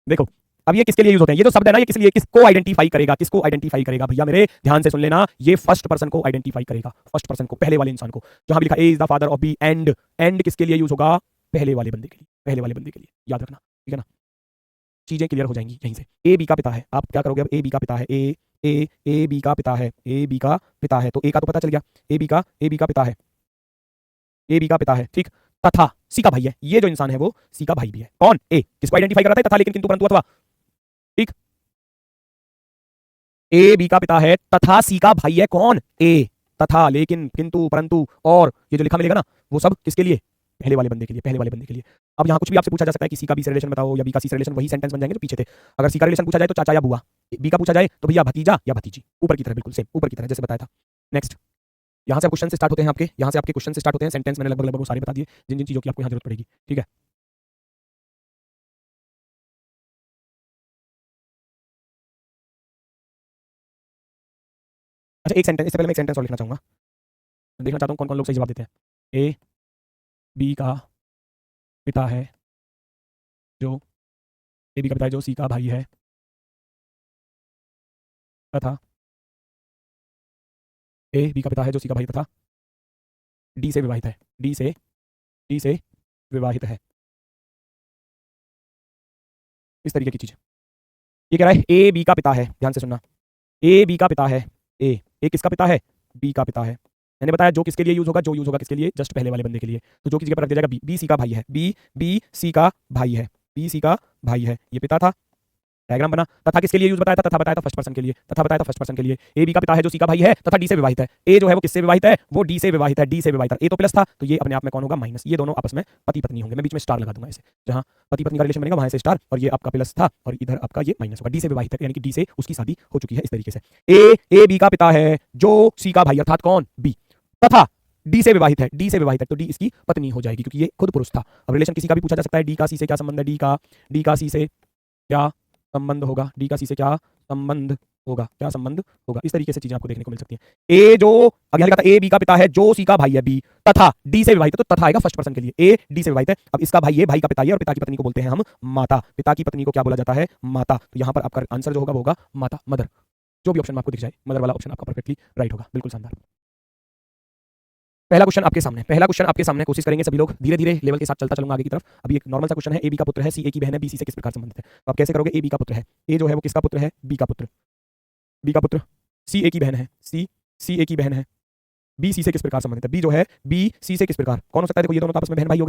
देखो, अब ये किसके लिए यूज होते हैं, ये जो शब्द है ना, ये किस लिए, किसको आइडेंटिफाई करेगा, किसको आइडेंटिफाई करेगा भैया मेरे ध्यान से सुन लेना, ये फर्स्ट पर्सन को आइडेंटिफाई करेगा, फर्स्ट पर्सन को, पहले वाले इंसान को, जहां भी लिखा A is the father of B, and किसके लिए यूज होगा, पहले वाले बंदे के लिए, पहले वाले बंदे के लिए, याद रखना, ठीक है ना, चीजें क्लियर हो जाएंगी यहीं से। ए बी का पिता है, आप क्या करोगे, अब ए बी का पिता है, ए बी का पिता है, ए बी का पिता है, तो ए का तो पता चल गया, ए बी का पिता है, ए बी का पिता है, ठीक, तथा सी का भाई है, ये जो इंसान है वो सी का भाई भी है, कौन, ए, किसको आइडेंटिफाई कर रहा था, तथा लेकिन किंतु परंतु अथवा, ठीक, ए बी का पिता है तथा सी का भाई है कौन, ए, तथा लेकिन किंतु परंतु, और ये जो लिखा मिलेगा ना वो सब किसके लिए, पहले वाले बंदे के लिए, पहले वाले बंदे के लिए। अब यहाँ कुछ भी आपसे पूछा जा सकता है कि सी का बी से रिलेशन बताओ या बी का सी से रिलेशन, वही सेंटेंस बन जाएंगे जो पीछे थे। अगर सी का रिलेशन पूछा जाए तो चाचा या बुआ, बी का पूछा जाए तो भैया भतीजा या भतीजी, ऊपर की तरह बिल्कुल सेम, ऊपर की तरह जैसे बताया था। नेक्स्ट, यहाँ से क्वेश्चन से स्टार्ट होते हैं आपके, यहाँ से आपके क्वेश्चन से स्टार्ट होते हैं, सेंटेंस मैंने लगभग वो सारे बता दिए जिन जिन चीजों की आपको यहाँ जरूरत पड़ेगी, ठीक है। अच्छा एक सेंटेंस, इससे पहले मैं एक सेंटेंस और लिखना चाहूंगा, देखना चाहता हूँ कौन कौन लोग सही जवाब देते हैं। ए बी का पिता है जो, ए बी का पिता है जो सी का भाई है, तथा ए बी का पिता है जो सी का भाई तथा डी से विवाहित है, डी से विवाहित है, इस तरीके की चीज। ये कह रहा है ए बी का पिता है, ध्यान से सुनना, ए बी का पिता है, ए किसका पिता है, बी का पिता है, मैंने बताया जो किसके लिए यूज होगा, जो यूज होगा किसके लिए, जस्ट पहले वाले बंदे के लिए, तो जो की जगह पर रख दिया जाएगा बी, बी सी का भाई है, बी सी का भाई है, बी सी का भाई है, ये पिता था, डायग्राम बना। तथा किसके लिए यूज बताया था? तथा बताया था फर्स्ट पर्सन के लिए, तथा बताया था फर्स्ट पर्सन के लिए। ए बी का पिता है जो सी का भाई है तथा डी से विवाहित है। ए जो है वो किससे विवाहित है? वो डी से विवाहित है, डी से विवाहित है। ए तो प्लस था तो ये अपने आप में कौन होगा? माइनस। ये दोनों आपस में पति पत्नी होंगे। मैं बीच में स्टार लगा दूंगा ऐसे, जहां पति पत्नी का रिलेशन बनेगा वहां से स्टार, और ये आपका प्लस था और इधर आपका ये माइनस होगा। डी से विवाहित है यानी कि डी से उसकी शादी हो चुकी है, इस तरीके से। ए बी का पिता है जो सी का भाई अर्थात कौन? बी, तथा डी से विवाहित है, डी से विवाहित है तो डी इसकी पत्नी हो जाएगी क्योंकि ये खुद पुरुष था। अब रिलेशन किसी का भी पूछा जा सकता है। डी का सी से क्या संबंध है? डी का सी से क्या संबंध होगा? डी का सी से क्या संबंध होगा? क्या संबंध होगा? इस तरीके से चीजें आपको देखने को मिल सकती हैं। ए जो अगला लिखा था, ए बी का पिता है जो सी का भाई है बी, तथा डी से विवाहित है तो तथा आएगा फर्स्ट पर्सन के लिए। ए डी से विवाहित है, अब इसका भाई ये भाई का पिता है और पिता की पत्नी को बोलते हैं हम माता। पिता की पत्नी को क्या बोला जाता है? माता। तो यहां पर आपका आंसर जो होगा वो होगा माता, मदर। जो भी ऑप्शन में आपको दिख जाए, मदर वाला ऑप्शन आपका परफेक्टली राइट होगा। बिल्कुल शानदार। पहला क्वेश्चन आपके सामने कोशिश करेंगे सभी लोग, धीरे धीरे लेवल के साथ चलता चलूंगा आगे की तरफ। अभी एक नॉर्मल सा क्वेश्चन है, ए बी का पुत्र है, सी ए की बहन है, बी सी से किस प्रकार संबंधित है? तो आप कैसे करोगे? ए बी का पुत्र है, ए जो है वो किसका पुत्र है? बी का पुत्र, बी का पुत्र, सी ए की बहन है, सी ए की बहन है, बी सी से किस प्रकार संबंधित है? बी जो है बी सी से किस प्रकार, कौन हो सकता है? देखो ये दोनों आपस में बहन भाई हो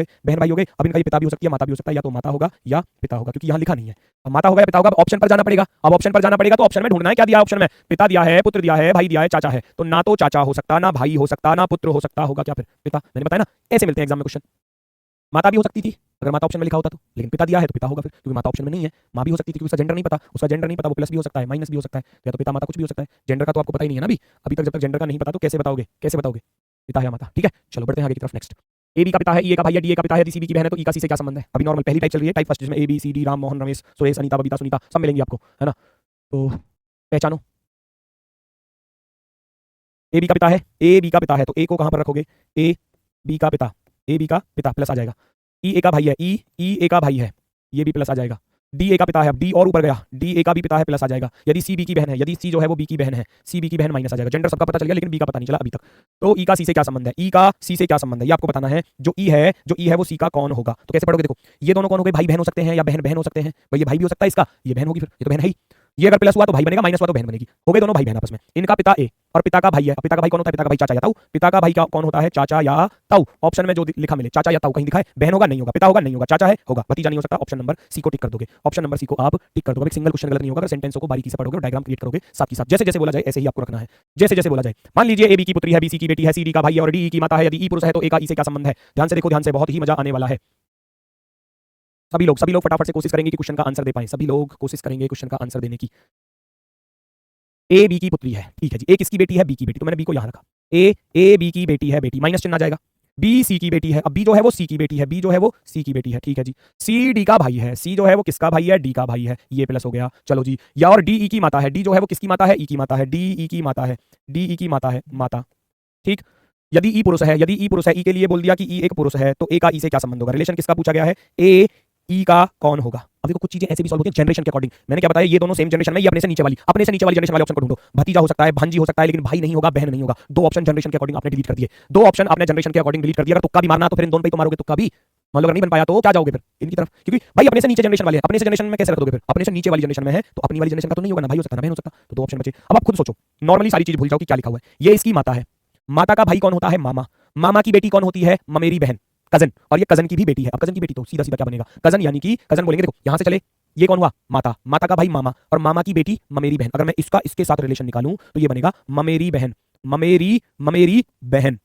गए। अब इनका ये पिता भी हो सकती है, माता भी हो सकता है, या तो माता होगा या पिता होगा, क्योंकि यहाँ लिखा नहीं है। अब माता होगा या पिता होगा, ऑप्शन पर जाना पड़ेगा। अब ऑप्शन पर जाना पड़ेगा तो ऑप्शन में ढूंढना है क्या दिया ऑप्शन में? पिता दिया है, पुत्र दिया है, भाई दिया है, चाचा है। तो ना तो चाचा हो सकता, ना भाई हो सकता, ना पुत्र हो सकता, होगा क्या फिर? पिता। मैंने बताया ना, ऐसे मिलते हैं एग्जाम में क्वेश्चन। माता भी हो सकती थी अगर माता ऑप्शन में लिखा होता तो, लेकिन पिता दिया है तो पिता होगा फिर, क्योंकि माता ऑप्शन में नहीं है। माँ भी हो सकती थी क्योंकि उसका जेंडर नहीं पता, वो प्लस भी हो सकता है, माइनस भी हो सकता है, या तो पिता माता कुछ भी हो सकता है। जेंडर का तो आपको पता ही नहीं है ना अभी तक जब तक जेंडर का नहीं पता तो कैसे बताओगे? पिता या माता। ठीक है, चलो बढ़ते हैं आगे की तरफ। नेक्स्ट, ए बी का पिता है, ई ए का भाई है, डी ए का पिता है, डी सी बी की बहन है, तो ई का सी से क्या संबंध है? अभी नॉर्मल पहली टाइप चल रही है, टाइप फर्स्ट, जिसमें A B C D, Ram Mohan Ramesh Suresh Anita Babita Sunita सब मिलेंगे आपको, है ना? तो पहचानो, ए बी का पिता है, ए बी का पिता है तो ए को कहां पर रखोगे? ए बी का पिता, ए बी का पिता प्लस आ जाएगा। ई ए का भाई है, ई ए का भाई है, ये भी प्लस आ जाएगा। डी ए का पिता है, अब डी और ऊपर गया, डी ए का भी पिता है, प्लस आ जाएगा। यदि सी बी की बहन है, यदि सी जो है वो बी की बहन है, सी बी की बहन माइनस आ जाएगा। जेंडर सबका पता चल गया लेकिन बी का पता नहीं चला अभी तक। तो ई का सी से क्या संबंध है? ई का सी से क्या संबंध है ये आपको बताना है। जो ई है वो सी का कौन होगा? तो कैसे पढ़ोगे? देखो ये दोनों कौन हो गए? भाई बहन हो सकते हैं या बहन बहन हो सकते हैं। भाई ये भाई भी हो सकता है इसका, ये बहन होगी, फिर ये तो बहन है ही। ये अगर प्लस हुआ तो भाई बनेगा, माइनस हुआ तो बहन बनेगी। हो गए दोनों भाई बहन आपस में। इनका पिता ए और पिता का भाई है। पिता का भाई कौन होता है? पिता का भाई चाचा या ताऊ। पिता का भाई कौन होता है? चाचा या ताऊ। ऑप्शन में जो लिखा मिले, चाचा या ताऊ कहीं दिखा है? बहन होगा नहीं होगा, पिता होगा नहीं होगा, चाचा है होगा, भतीजा नहीं हो सकता। ऑप्शन नंबर सी को टिक कर दोगे, ऑप्शन नंबर सी को आप टिक कर दोगे। एक सिंगल क्वेश्चन गलत नहीं होगा अगर सेंटेंसों को बारीकी से पढ़ोगे और डायग्राम क्रिएट करोगे साथ ही साथ। जैसे जैसे बोला जाए ऐसे ही आपको रखना है, जैसे जैसे बोला जाए। मान लीजिए ए बी की पुत्री है, बी सी की बेटी है, सी डी का भाई है और डी ई की माता है। यदि ई पुरुष है तो ए का ई से क्या संबंध है? ध्यान से देखो, ध्यान से, बहुत ही मजा आने वाला है। सभी लोग फटाफट से कोशिश करेंगे कि क्वेश्चन का आंसर दे पाएं। सभी लोग कोशिश करेंगे क्वेश्चन का आंसर देने की। ए बी की पुत्री है, ठीक है जी। ए किसकी बेटी है? बी की बेटी, तो मैंने बी को यहां रखा। ए बी की बेटी है, बेटी माइनस चिन्ह आ जाएगा। बी सी की बेटी है, अब बी जो है वो सी की बेटी है, बी जो है वो सी की बेटी है, ठीक है जी। सी डी का भाई है, सी जो है वो किसका भाई है? डी का भाई है, ये प्लस हो गया। चलो जी, या और डी ई की माता है, डी जो है वो किसकी माता है? ई की माता है, डी ई की माता है, डी ई की माता है, माता। ठीक, यदि ई पुरुष है, ई के लिए बोल दिया कि ई एक पुरुष है तो ए का ई से क्या संबंध होगा? रिलेशन किसका पूछा गया है? ए ई का कौन होगा? अब देखो कुछ चीजें ऐसे भी सॉल्व होती हैं जनरेशन के अकॉर्डिंग। मैंने क्या बताया, ये दोनों सेम जनरेशन में, ये अपने से नीचे वाली जनरेशन वाले ऑप्शन को ढूंढो। भतीजा हो सकता है, भांजी हो सकता है, लेकिन भाई नहीं होगा, बहन नहीं होगा। दो ऑप्शन जनरेशन के अकॉर्डिंग आपने डिलीट कर दिए, दो ऑप्शन आपने जनरेशन के अकॉर्डिंग डिलीट कर दिया। अगर तुक्का भी मारना तो फिर इन दोनों पे तो मारोगे, तुक्का भी मान लो अगर नहीं बन पाया तो क्या जाओगे फिर इनकी तरफ, क्योंकि भाई अपने से नीचे जनरेशन वाले हैं। अपने से जनरेशन में कैसे रख दोगे? फिर अपने से नीचे वाली जनरेशन में है तो अपनी वाली जनरेशन का तो नहीं होगा ना, भाई हो सकता है ना बहन हो सकता। तो दो ऑप्शन बचे। अब आप खुद सोचो, नॉर्मली सारी चीज भूल जाओ कि क्या लिखा हुआ है। ये इसकी माता है, माता का भाई कौन होता है? मामा। मामा की बेटी कौन होती है? ममेरी बहन, कजन। और ये कजन की भी बेटी है। अब कजन की बेटी तो सीधा सीधा क्या बनेगा? कजन, यानी कि कजन बोलेंगे। देखो यहां से चले, ये कौन हुआ? माता, माता का भाई मामा और मामा की बेटी ममेरी बहन। अगर मैं इसके साथ रिलेशन निकालूं तो ये बनेगा ममेरी बहन, ममेरी बहन।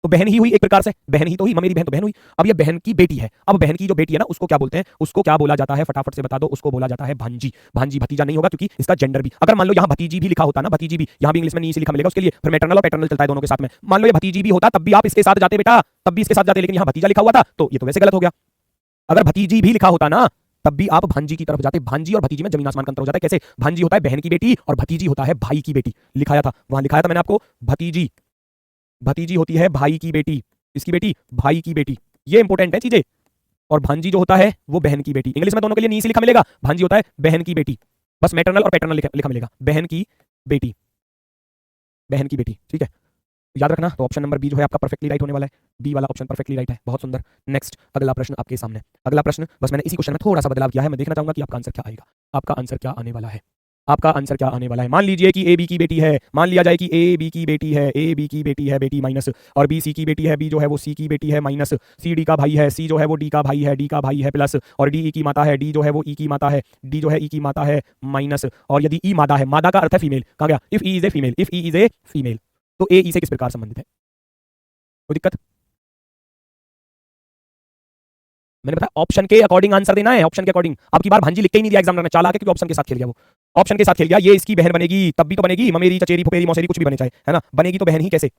तो बहन ही हुई एक प्रकार से, बहन ही तो हुई, ममेरी बहन तो बहन हुई। अब ये बहन की बेटी है, अब बहन की जो बेटी है ना उसको क्या बोलते हैं? उसको क्या बोला जाता है? फटाफट से बता दो। उसको बोला जाता है भांजी। भांजी, भतीजा नहीं होगा क्योंकि इसका जेंडर भी, अगर मान लो यहाँ भतीजी भी लिखा होता ना, भतीजी भी यहाँ भी इंग्लिश में नहीं से लिखा मिलेगा, उसके लिए फिर मैटरनल और पैटर्नल चलता है दोनों के साथ में। मान लो ये भतीजी भी होता तब भी आप इसके साथ जाते बेटा, तब भी इसके साथ जाते, लेकिन यहाँ भतीजा लिखा हुआ था तो ये तो वैसे गलत हो गया। अगर भतीजी भी लिखा होता ना तब भी आप भांजी की तरफ जाते। भांजी और भतीजी में जमीन आसमान का अंतर हो जाता है। कैसे? भांजी होता है बहन की बेटी और भतीजी होता है भाई की बेटी। लिखाया था, वहां लिखाया था मैंने आपको, भतीजी होती है भाई की बेटी, इसकी बेटी भाई की बेटी, ये इंपॉर्टेंट है चीजें। और भांजी जो होता है वो बहन की बेटी। इंग्लिश में दोनों के लिए नहीं से लिखा मिलेगा, भांजी होता है बहन की बेटी, बस मैटरनल और पैटर्नल लिखा मिलेगा, बहन की बेटी, बहन की बेटी। ठीक है, याद रखना। तो ऑप्शन नंबर बी जो है आपका परफेक्टली राइट होने वाला है। बी वाला ऑप्शन परफेक्टली राइट है, बहुत सुंदर। नेक्स्ट, अगला प्रश्न आपके सामने। अगला प्रश्न बस मैंने इसी क्वेश्चन में थोड़ा सा बदलाव किया है। मैं देखना चाहूंगा कि आपका आंसर क्या आएगा, आपका आंसर क्या आने वाला है। आपका आंसर क्या आने वाला है? मान लीजिए कि ए बी की बेटी है, मान लिया जाए कि ए बी की बेटी है, ए बी की बेटी है बेटी माइनस, और बी सी की बेटी है, बी जो है वो सी की बेटी है माइनस, सी डी का भाई है, सी जो है वो डी का भाई है, डी का भाई है प्लस, और डी ई की माता है, डी जो है वो ई की माता है, डी जो है ई की माता है माइनस, और यदि ई मादा है, मादा का अर्थ है फीमेल, कहाँ गया? If E is a female, if E is a female, तो ए ई से किस प्रकार संबंधित है? कोई दिक्कत? मैंने बताया ऑप्शन के अकॉर्डिंग आंसर देना है, ऑप्शन के अकॉर्डिंग। अब की बार भांजी लिख के ही नहीं दिया एग्जामिनर ने, चालाक है, क्योंकि ऑप्शन के साथ खेल गया वो, ऑप्शन के साथ खेल गया। ये इसकी बहन बनेगी, तब भी तो बनेगी, ममेरी चचेरी फुफेरी मौसेरी कुछ भी बने चाहे, है ना, बनेगी तो बहन ही कैसे?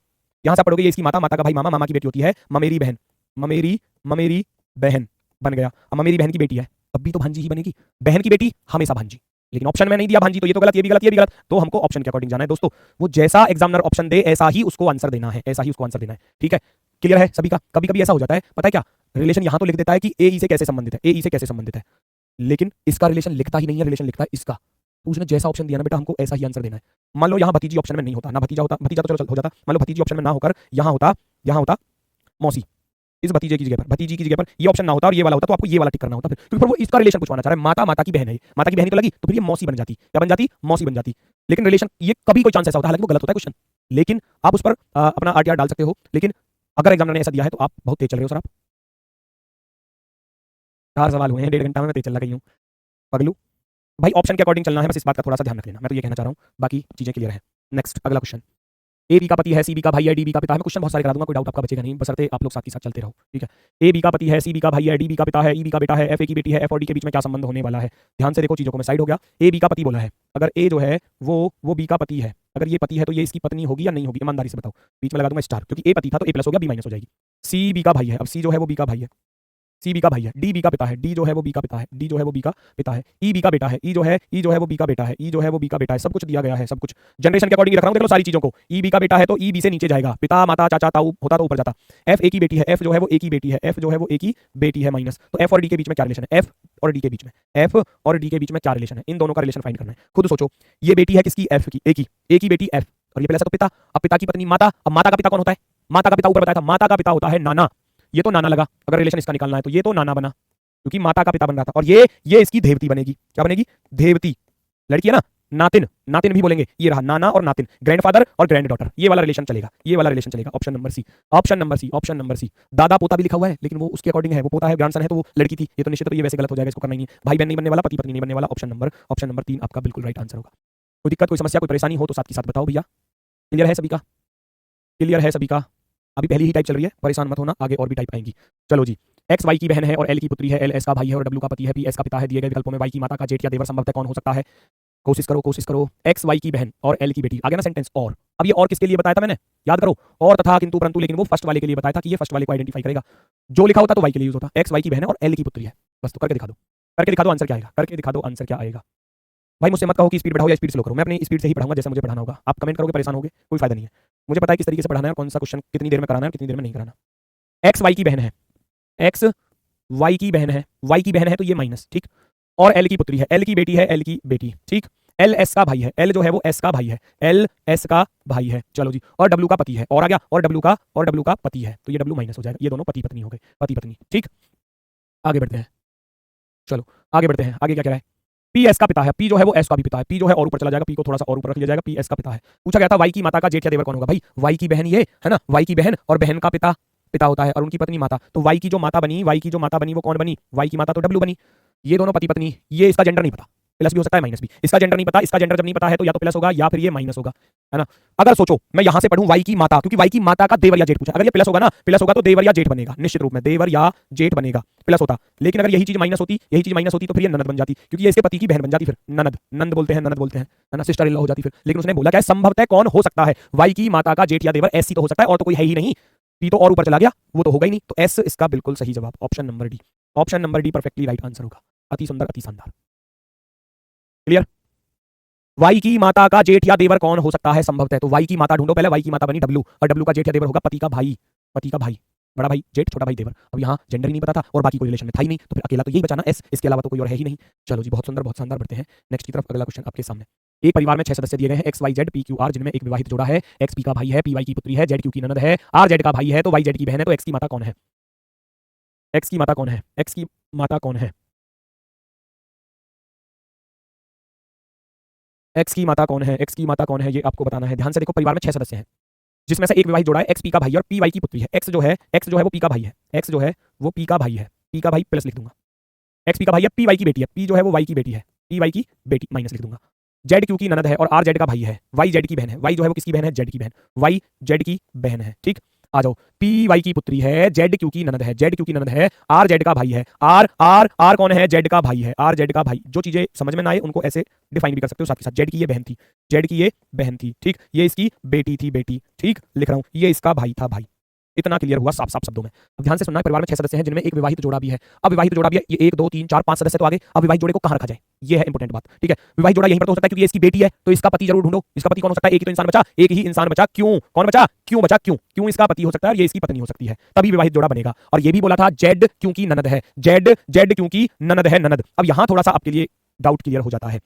यहां से पढ़ोगे ये इसकी माता, माता का भाई मामा, मामा की बेटी होती है ममेरी बहन, ममेरी ममेरी बहन बन गया। अब ममेरी बहन की बेटी है, तब भी तो भांजी ही बनेगी, बहन की बेटी हमेशा भांजी, लेकिन ऑप्शन में नहीं दिया भांजी, तो ये तो गलत, ये भी गलत, ये भी गलत, तो हमको ऑप्शन के अकॉर्डिंग जाना है दोस्तों। वो जैसा एग्जामिनर ऑप्शन दे ऐसा ही उसको आंसर देना है, ऐसा ही उसको आंसर देना है, ठीक है? क्लियर है सभी का? कभी कभी ऐसा हो जाता है, पता है क्या, रिलेशन यहां तो लिख देता है कि ए ई से कैसे संबंधित है, ए ई से कैसे संबंधित है, लेकिन इसका रिलेशन लिखता ही नहीं है, रिलेशन लिखता है इसका। तो उसने जैसा ऑप्शन दिया ना बेटा, हमको ऐसा ही आंसर देना है। मान लो यहाँ भतीजी ऑप्शन में नहीं होता ना, भतीजा होता, भतीजा तो चलो हो जाता, मान लो भतीजी ऑप्शन में ना होकर यहाँ होता मौसी, इस भतीजे की जगह पर, भतीजी की जगह पर ये ऑप्शन ना होता और ये वाला होता, तो आपको ये वाला टिक करना होता फिर, क्योंकि फिर वो इसका रिलेशन पूछवाना चाह रहा है, माता माता की बहन है, माता की बहन ही तो लगी, तो फिर ये मौसी बन जाती, क्या बन जाती? मौसी बन जाती। लेकिन रिलेशन ये कभी कोई चांस ऐसा होता है, हालांकि वो गलत होता है क्वेश्चन, लेकिन आप उस पर अपना आरटीआर डाल सकते हो, लेकिन अगर एग्जामिनर ने ऐसा दिया है तो आप बहुत तेज चल रहे हो सर, आप 4 सवाल हुए हैं, 1.5 घंटा में मैं तेज चल रहा हूँ पगलू। भाई ऑप्शन के अकॉर्डिंग चलना है, बस इस बात का थोड़ा सा ध्यान रख लेना, मैं तो ये कहना चाह रहा हूँ, बाकी चीजें क्लियर है। नेक्स्ट अगला क्वेश्चन, ए बी का पति है, सी बी का भाई है, डी बी का पिता है। मैं क्वेश्चन बहुत सारे करा दूंगा, कोई डाउट आपका बचेगा नहीं, बशर्ते आप लोग साथ ही साथ चलते रहो, ठीक है? ए बी का पति है, सी बी का भाई है, डी बी का पिता है, ई बी का बेटा है, एफ ए की बेटी है, एफ और डी के बीच में क्या संबंध होने वाला है? ध्यान से देखो चीजों को, मैं साइड हो गया। ए बी का पति बोला है, अगर ए जो है वो बी का पति है, अगर ये पति है तो ये इसकी पत्नी होगी या नहीं होगी? ईमानदारी से बताओ, बीच में लगा दूंगा स्टार, क्योंकि ए पति था तो ए प्लस हो गया, बी माइनस हो जाएगी। सी बी का भाई है, अब सी जो है वो बी का भाई है, सी बी का भाई है, डी बी का पिता है, डी जो है वो बी का पिता है, डी जो है वो बी का पिता है, ई बी का बेटा है, ई जो है वो बी का बेटा है, ई जो है वो बी का बेटा है, सब कुछ दिया गया है, सब कुछ जनरेशन के अकॉर्डिंग रख रहा हूं, देख लो सारी चीजों को। ई बी का बेटा है तो ई बी से नीचे जाएगा, पिता माता चाचा ताऊ होता तो ऊपर जाता। एफ ए की बेटी है, एफ जो है वो ए की बेटी है, एफ जो है वो ए की बेटी है माइनस, तो एफ और डी के बीच में क्या रिलेशन है? एफ और डी के बीच में, एफ और डी के बीच में क्या रिलेशन है? इन दोनों का रिलेशन फाइंड करना है, खुद सोचो। ये बेटी है किसकी? एफ की, ए की बेटी एफ, और ये पहले से तो पिता, अब पिता की पत्नी माता, अब माता का पिता कौन होता है? माता का पिता ऊपर बताया था, माता का पिता होता है नाना, ये तो नाना लगा, अगर रिलेशन इसका निकालना है तो ये तो नाना बना, क्योंकि माता का पिता बन रहा था, और ये इसकी देवती बनेगी, क्या बनेगी? देवती, लड़की है ना, नातिन, नातिन भी बोलेंगे, ये रहा नाना और नातिन, ग्रैंडफादर और ग्रैंड डॉटर, ये वाला रिलेशन चलेगा, ये वाला रिलेशन चलेगा। Option number C, option number C, option number C. दादा पोता भी लिखा हुआ है, लेकिन वो उसके अकॉर्डिंग है, वो पोता है, ग्रैंडसन है, तो वो लड़की थी, ये तो निश्चित, तो ये वैसे गलत हो जाएगा, इसको करना ही नहीं। भाई बहन नहीं बनने वाला, पति पत्नी नहीं बनने वाला। ऑप्शन नंबर 3 आपका बिल्कुल राइट आंसर होगा। कोई दिक्कत, कोई समस्या, कोई परेशानी हो तो साथ के साथ बताओ भैया। क्लियर है सभी का? क्लियर है सभी का? अभी पहली ही टाइप चल रही है, परेशान मत होना, आगे और भी टाइप आएंगी। चलो जी, एक्स वाई की बहन है और एल की पुत्री है, एल एस का भाई है और डब्ल्यू का पति है, पी एस का पिता है। दिए गए विकल्पों में वाई की माता का जेठ या देवर संभवतः कौन हो सकता है? कोशिश करो, कोशिश करो। एक्स वाई की बहन और एल की बेटी, आगे ना सेंटेंस और, अब ये और किसके लिए बताया था मैंने? याद करो, और तथा किंतु परंतु, लेकिन वो फर्स्ट वाले के लिए बताया था कि ये फर्स्ट वाले को आइडेंटिफाई करेगा, जो लिखा होता तो वाई के लिए यूज होता। एक्स वाई की बहन है और एल की पुत्री है, बस तो करके दिखा दो, करके दिखा दो, आंसर क्या आएगा? करके दिखा दो, आंसर क्या आएगा? भाई मुझसे मत कहो कि स्पीड बढ़ाओ या स्पीड स्लो करो, मैं अपनी स्पीड से ही पढ़ाऊंगा जैसे मुझे पढ़ाना होगा। आप कमेंट करोगे परेशान होगे, कोई फायदा नहीं है, मुझे पता है किस तरीके से पढ़ाना है, कौन सा क्वेश्चन कितनी देर में कराना है, कितनी देर में नहीं कराना। एक्स वाई की बहन है, एक्स वाई की बहन है, वाई की बहन है तो ये माइनस, ठीक, और एल की पुत्री है, एल की बेटी है, एल की बेटी, ठीक, एल एस का भाई है, एल जो है वो एस का भाई है, एल एस का भाई है, चलो जी, और डब्ल्यू का पति है, और आ गया, और डब्ल्यू का पति है, तो ये डब्ल्यू माइनस हो जाएगा, ये दोनों पति पत्नी हो गए, पति पत्नी, ठीक। आगे बढ़ते हैं, चलो आगे बढ़ते हैं, आगे क्या कह रहा है? पी एस का पिता है, पी जो है वो एस का भी पिता है, पी जो है और ऊपर चला जाएगा, पी को थोड़ा सा और ऊपर रख लिया जाएगा, पी एस का पिता है। पूछा गया था वाई की माता का जेठ या देवर कौन होगा? भाई वाई की बहन ये है ना, वाई की बहन और बहन का पिता पिता होता है और उनकी पत्नी माता, तो वाई की जो माता बनी, वाई की जो माता बनी वो कौन बनी? वाई की माता तो डब्ल्यू बनी। ये दोनों पति पत्नी, ये इसका जेंडर नहीं पता, प्लस भी हो सकता है माइनस भी, इसका जेंडर नहीं पता, इसका जेंडर जब नहीं पता है तो या तो प्लस होगा या फिर ये माइनस होगा, है ना। अगर सोचो मैं यहां से पढ़ूं वाई की माता, क्योंकि वाई की माता का देवर या जेठ पूछा, अगर ये प्लस होगा ना, प्लस होगा तो देवर या जेठ बनेगा, निश्चित रूप में देवर या जेठ बनेगा, प्लस होता। लेकिन अगर यही चीज माइनस होती तो फिर ये ननद बन जाती, क्योंकि ये इसके पति की बहन बन जाती, फिर ननद, नंद बोलते हैं, ननद बोलते हैं, है ना, सिस्टर इन लॉ हो जाती फिर। लेकिन उसने बोला क्या, संभवतः कौन हो सकता है? वाई की माता का जेठ या देवर ऐसी तो हो सकता है, और तो कोई है ही नहीं, पी तो और ऊपर चला गया, वो तो होगा ही नहीं, तो एस इसका बिल्कुल सही जवाब, option number D, option number D perfectly right answer होगा। अति सुंदर, अति शानदार, क्लियर। वाई की माता का जेठ या देवर कौन हो सकता है संभवतः? तो वाई की माता ढूंढो पहले, वाई की माता बनी डब्ल्यू, और डब्ल्यू का जेठ या देवर होगा पति का भाई, पति का भाई, बड़ा भाई जेठ, छोटा भाई देवर। अब यहाँ जेंडर ही नहीं पता था और बाकी कोई रिलेशन में था ही नहीं, तो फिर अकेला तो यही बचाना एस, इसके अलावा तो कोई और है ही नहीं। चलो जी, बहुत सुंदर, बहुत शानदार, बढ़ते हैं नेक्स्ट की तरफ। अगला क्वेश्चन आपके सामने, एक परिवार में 6 सदस्य दिए गए हैं, X Y Z P Q R, जिनमें एक विवाहित जोड़ा है, एक्स पी का भाई है, पी वाई की पुत्री है, जेड क्यू की ननद है, आर जेड का भाई है, तो वाई जेड की बहन है, तो एक्स की माता कौन है? एक्स की माता कौन है? एक्स की माता कौन है? एक्स की माता कौन है, एक्स की माता कौन है ये आपको बताना है। ध्यान से देखो, परिवार में 6 सदस्य हैं जिसमें से एक विवाहित जोड़ा है, एक्स पी का भाई और पी वाई की पुत्री है। एक्स जो है वो पी का भाई है, एक्स जो है वो पी का भाई है, पी का भाई प्लस लिख दूंगा, एक्स पी का भाई है, पी वाई की बेटी है, पी जो है वो वाई की बेटी है, पी वाई की बेटी माइनस लिख दूंगा। जेड क्यू की ननद है और आर जेड का भाई है, वाई जेड की बहन है, वाई जो है वो किसकी बहन है, जेड की बहन, वाई जेड की बहन है। ठीक, आ जाओ, पी वाई की पुत्री है, जेड क्यू की ननद है, जेड क्यू की ननद है, आर जेड का भाई है, आर आर आर कौन है, जेड का भाई है, आर जेड का भाई। जो चीजें समझ में ना आए उनको ऐसे डिफाइन भी कर सकते हो साथ के साथ। जेड की ये बहन थी, जेड की ये बहन थी, ठीक, ये इसकी बेटी थी, बेटी, ठीक, लिख रहा हूं, ये इसका भाई था, भाई। इतना क्लियर हुआ साफ साफ शब्दों में। अब ध्यान से सुनना है, परिवार में 6 सदस्य हैं जिनमें एक विवाहित जोड़ा भी है। अब विवाहित जोड़ा भी है, ये 1 2 3 4 5 सदस्य तो आगे, अब विवाहित जोड़े को कहां रखा जाए, ये है इंपॉर्टेंट बात। ठीक है, विवाहित जोड़ा यहीं पर तो हो सकता है क्योंकि इसकी बेटी है, तो इसका पति जरूर ढूंढो। इसका पति कौन हो सकता है, एक ही तो इंसान बचा, एक ही इंसान बचा, क्यों, कौन बचा, क्यों बचा, क्यों, क्यों इसका पति हो सकता है और ये इसकी पत्नी हो सकती है, तभी विवाहित जोड़ा बनेगा। और ये भी बोला था जेड क्योंकि ननद है, जेड जेड क्योंकि ननद है, ननद। अब यहां थोड़ा सा आपके लिए डाउट क्लियर हो जाता है।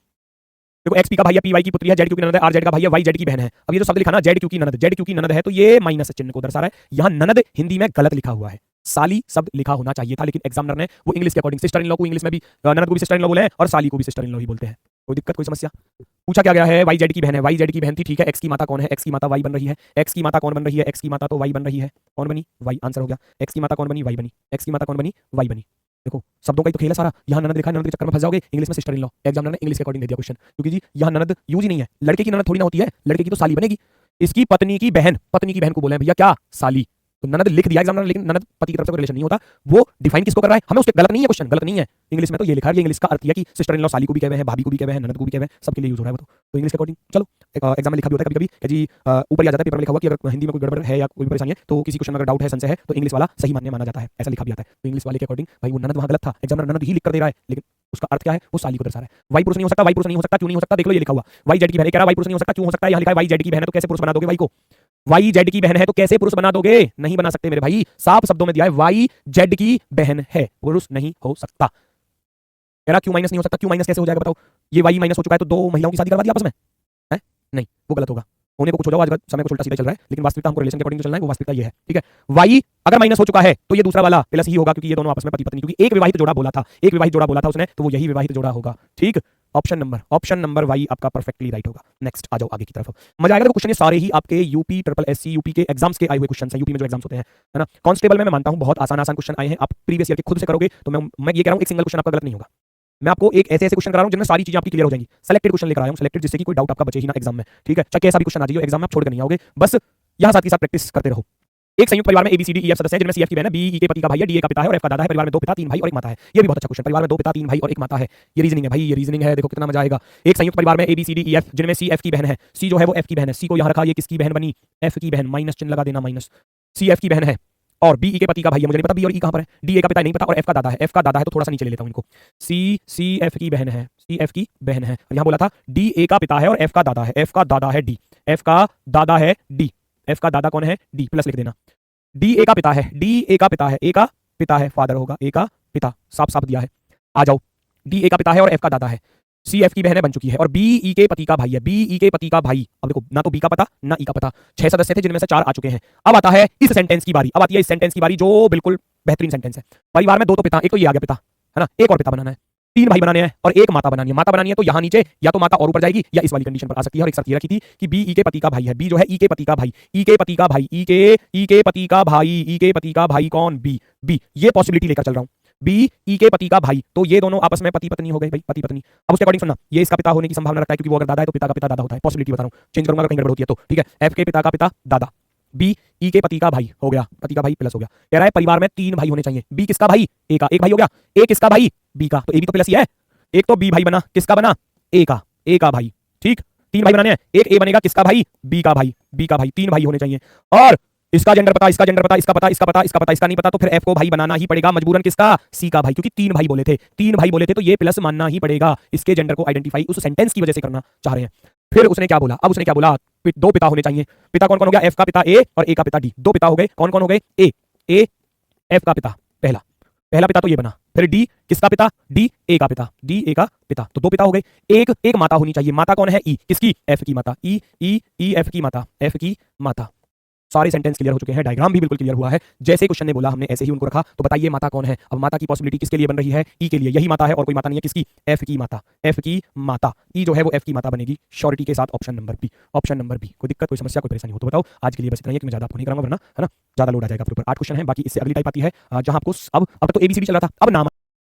देखो, एक्स पी का भाई है, पी वाई की पुत्री है, जेड क्यू की ननद है, आर जेड का भाई है, वाई जेड की बहन है। अब ये जो शब्द लिखा ना, जेड क्यू की ननद, जेड क्यू की ननद है, तो ये माइनस चिन्ह को दर्शा रहा है। यहां ननद हिंदी में गलत लिखा हुआ है, साली शब्द लिखा होना चाहिए था, लेकिन एग्जामिनर ने वो इंग्लिश के अकॉर्डिंग, सिस्टर इन लॉ को इंग्लिश में भी ननद को भी सिस्टर इन लॉ बोले हैं और साली को भी सिस्टर इन लॉ ही बोलते हैं। कोई दिक्कत, कोई समस्या? पूछा क्या गया है, वाई जेड की बहन है, वाई जेड की बहन थी, ठीक है। एक्स की माता कौन है, एक्स की माता वाई बन रही है, एक्स की माता कौन बन रही है, एक्स की माता तो वाई बन रही है, कौन बनी, वाई, आंसर हो गया। एक्स की माता कौन बनी, वाई बनी, एक्स की माता कौन बनी, वाई बनी। देखो, शब्दों का ही तो खेल है सारा। यहाँ ननद लिखा है, ननद के चक्कर में फंस जाओगे, इंग्लिश में सिस्टर इन लॉ, एग्जामिनर ने इंग्लिश के अकॉर्डिंग दे दिया क्वेश्चन, क्योंकि जी यहाँ ननद यूज ही नहीं है, लड़के की ननद थोड़ी ना होती है, लड़के की तो साली बनेगी। इसकी पत्नी की बहन, पत्नी की बहन को बोले भैया क्या, साली, तो ननद लिख दिया एग्जामिनर, लेकिन ननद पति की तरफ से कोई रिलेशन नहीं होता। वो डिफाइन किसको कर रहा है, हमें उसके, गलत नहीं है क्वेश्चन, गलत नहीं है, इंग्लिश में तो ये लिखा है, ये इंग्लिश का अर्थ है कि सिस्टर इन लॉ साली को भी कहते हैं, भाभी को भी कहते हैं, ननद को भी कहते हैं, सबके लिए यूज हो रहा है वो तो इंग्लिश के अकॉर्डिंग। चलो, एग्जाम में लिखा भी होता है कभी कभी जी, ऊपर आ जाता है पेपर में लिखा हुआ कि अगर हिंदी में कोई गड़बड़ है या कोई परेशानी है तो किसी क्वेश्चन में अगर डाउट है, संशय है, तो इंग्लिश वाला सही माना जाता है, ऐसा लिखा भी आता है। तो इंग्लिश वाले के अकॉर्डिंग भाई वो ननद वहां गलत था, एग्जामिनर ननद ही लिख कर दे रहा है, लेकिन उसका अर्थ क्या है, वो साली को दर्शा रहा है। वाई पुरुष नहीं हो सकता, वाई पुरुष नहीं हो सकता, क्यों नहीं हो सकता, देख लो ये लिखा हुआ, वाई जेड की बहन, कह रहा वाई पुरुष नहीं हो सकता, क्यों हो सकता है, यहाँ लिखा है वाई जेड की बहन है, तो कैसे पुरुष बना दोगे वाई को, वाई जेड की बहन है तो कैसे पुरुष बना दोगे, नहीं बना सकते मेरे भाई, साफ शब्दों में दिया है, वाई जेड की बहन है, पुरुष नहीं हो सकता। कह रहा क्यों माइनस नहीं हो सकता, क्यों माइनस कैसे हो जाएगा बताओ, ये वाई माइनस हो चुका है तो दो महिलाओं की शादी करवा दी आपस में है, नहीं, वो गलत होगा। होने को कुछ हो जाओ, आजकल समय कुछ उल्टा सीधा चल रहा है, लेकिन वास्तविकता हमको रिलेशन के अकॉर्डिंग चलना है, वो वास्तविकता ये है, ठीक है। वाई अगर माइनस हो चुका है तो ये दूसरा वाला प्लस ही होगा, क्योंकि ये दोनों आपस में पति पत्नी, क्योंकि एक विवाहित जोड़ा बोला था, एक विवाहित जोड़ा बोला था उसने, तो वो यही विवाहित जोड़ा होगा। ठीक, ऑप्शन नंबर वाई आपका परफेक्टली राइट होगा। नेक्स्ट आ जाओ आगे की तरफ, मजा आएगा। देखो क्वेश्चन ये सारे ही आपके यूपी ट्रिपल एससी यूपी के एग्जाम्स के आए हुए क्वेश्चन हैं, यूपी में जो एग्जाम्स होते हैं, है ना। कांस्टेबल में मैं मानता हूं बहुत आसान आसान क्वेश्चन आए हैं, आप प्रीवियस ईयर के खुद से करोगे तो मैं ये कह रहा हूं एक सिंगल क्वेश्चन आपका गलत नहीं होगा। मैं आपको एक ऐसे ऐसे क्वेश्चन करा रहा हूं जिनमें सारी चीजें आपकी क्लियर हो जाएंगी, सेलेक्टेड क्वेश्चन लेकर आया हूं, सेलेक्टेड, जिससे कि कोई डाउट आपका बचे ही ना एग्जाम में, ठीक है। चाहे कैसा भी क्वेश्चन आ जाए एग्जाम में आप छोड़ कर नहीं आओगे, बस यहां साथ ही साथ प्रैक्टिस करते रहो। एक संयुक्त परिवार में ABCDEF सदस्य हैं जिनमें CF की बहन है, B E के पति का भाई है, D A का पिता है और F का दादा है। परिवार में 2 पिता 3 भाई और 1 माता है। ये भी बहुत अच्छा क्वेश्चन, परिवार में 2 पिता 3 भाई और 1 माता है, ये रीजनिंग है भाई, ये रीजनिंग है, देखो कितना मजा आएगा। एक संयुक्त परिवार में ABCDEF जिनमें C F की बहन है, C जो है वो F की बहन है, C को यहां रखा, ये किसकी बहन बनी, F की बहन, माइनस चिन्ह लगा देना, माइनस, C F की बहन है और B E के पति का भाई है, मुझे नहीं पता B और E कहां पर है, D A का पिता नहीं पता और F का दादा है, F का दादा है तो थोड़ा सा नीचे ले लेता हूं इनको, C F की बहन है, C F की बहन है, और यहां बोला था D A का पिता है और F का दादा है, F का दादा है D, F का दादा है D, F का दादा कौन है, D, प्लस लिख देना। D A का पिता है, D A का पिता है, A का पिता है, फादर होगा, A का पिता, साफ साफ दिया है। आ जाओ, D A का पिता है और F का दादा है, C F की बहन बन चुकी है और B E के पति का भाई है, B E के पति का भाई। अब देखो ना तो B का पता ना E का पता, 6 सदस्य थे जिनमें से 4 आ चुके हैं। अब आता है इस सेंटेंस की बारी, अब आती है इस सेंटेंस की बारी जो बिल्कुल बेहतरीन सेंटेंस है। परिवार में 2 तो पिता, एक तो ये आ गया पिता, है ना, एक और पिता बनाना है, 3 भाई बनाने हैं और 1 माता बनानी है। माता बनानी है तो यहाँ नीचे या तो माता और ऊपर जाएगी या इस वाली कंडीशन पर आ सकती है। और एक शर्त ये रखी थी कि B E के पति का भाई है, B जो है E के पति का भाई, E के पति का भाई, E के पति का भाई, E के पति का भाई कौन, B, ये पॉसिबिलिटी लेकर चल रहा हूँ, B E के पति का भाई, तो ये दोनों आपस में पति पत्नी हो गए भाई, पति पत्नी। अब उसके अकॉर्डिंग सुनना, ये इसका पिता होने की संभावना रखता है क्योंकि वो अगर दादा है तो पिता का पिता दादा होता है, पॉसिबिलिटी बता रहा हूँ, चेंज करूंगा अगर कहीं गड़बड़ होती है तो, ठीक है। F के पिता का पिता दादा, B E के पति का भाई हो गया, पति का भाई प्लस हो गया। कह रहा है परिवार में 3 भाई होने चाहिए, B किसका भाई, A का, एक भाई हो गया, A किसका भाई, B का, तो A भी तो प्लस ही है, एक तो B भाई बना, किसका बना, A का भाई, ठीक। 3 भाई बनाने हैं, एक A बनेगा किसका भाई, B का भाई, 3 भाई होने चाहिए। और इसका जेंडर पता, इसका जेंडर पता, इसका पता, इसका पता, इसका पता, इसका नहीं पता, तो फिर F को भाई बनाना ही पड़ेगा मजबूरन, किसका, C का भाई, क्योंकि 3 भाई बोले थे, 3 भाई बोले थे तो ये प्लस मानना ही पड़ेगा। इसके जेंडर को आइडेंटिफाई उस सेंटेंस की वजह से करना चाह रहे हैं। फिर उसने क्या बोला, अब उसने क्या बोला, 2 पिता होने चाहिए। पिता कौन कौन हो गया, F का पिता A और A का पिता D, 2 पिता हो गए, कौन कौन हो गए, A F का पिता, पहला पिता तो ये बना, फिर D किसका पिता, D A का पिता, D A का पिता, तो 2 पिता हो गए। एक माता होनी चाहिए, माता कौन है, E किसकी, F की माता, E F की माता, F की माता। सारे सेंटेंस क्लियर हो चुके हैं, डायग्राम भी बिल्कुल क्लियर हुआ है, जैसे क्वेश्चन ने बोला हमने ऐसे ही उनको रखा। तो बताइए माता कौन है? अब माता की पॉसिबिलिटी किसके लिए बन रही है? ई के लिए, यही माता है और कोई माता नहीं है, किसकी? एफ की माता, एफ की माता, ई जो है वो एफ की माता बनेगी श्योरिटी के साथ। Option number B, option number B. कोई दिक्कत, कोई समस्या, कोई परेशानी हो तो बताओ। आज के लिए बस इतना ही है कि मैं ज्यादा आपको नहीं कराऊंगा, वरना है ना ज्यादा लोड आ जाएगा आपके ऊपर। 8 क्वेश्चन है, बाकी इससे अगली टाइप आती है जहां आपको अब तक तो एबीसीडी चल रहा था, अब नाम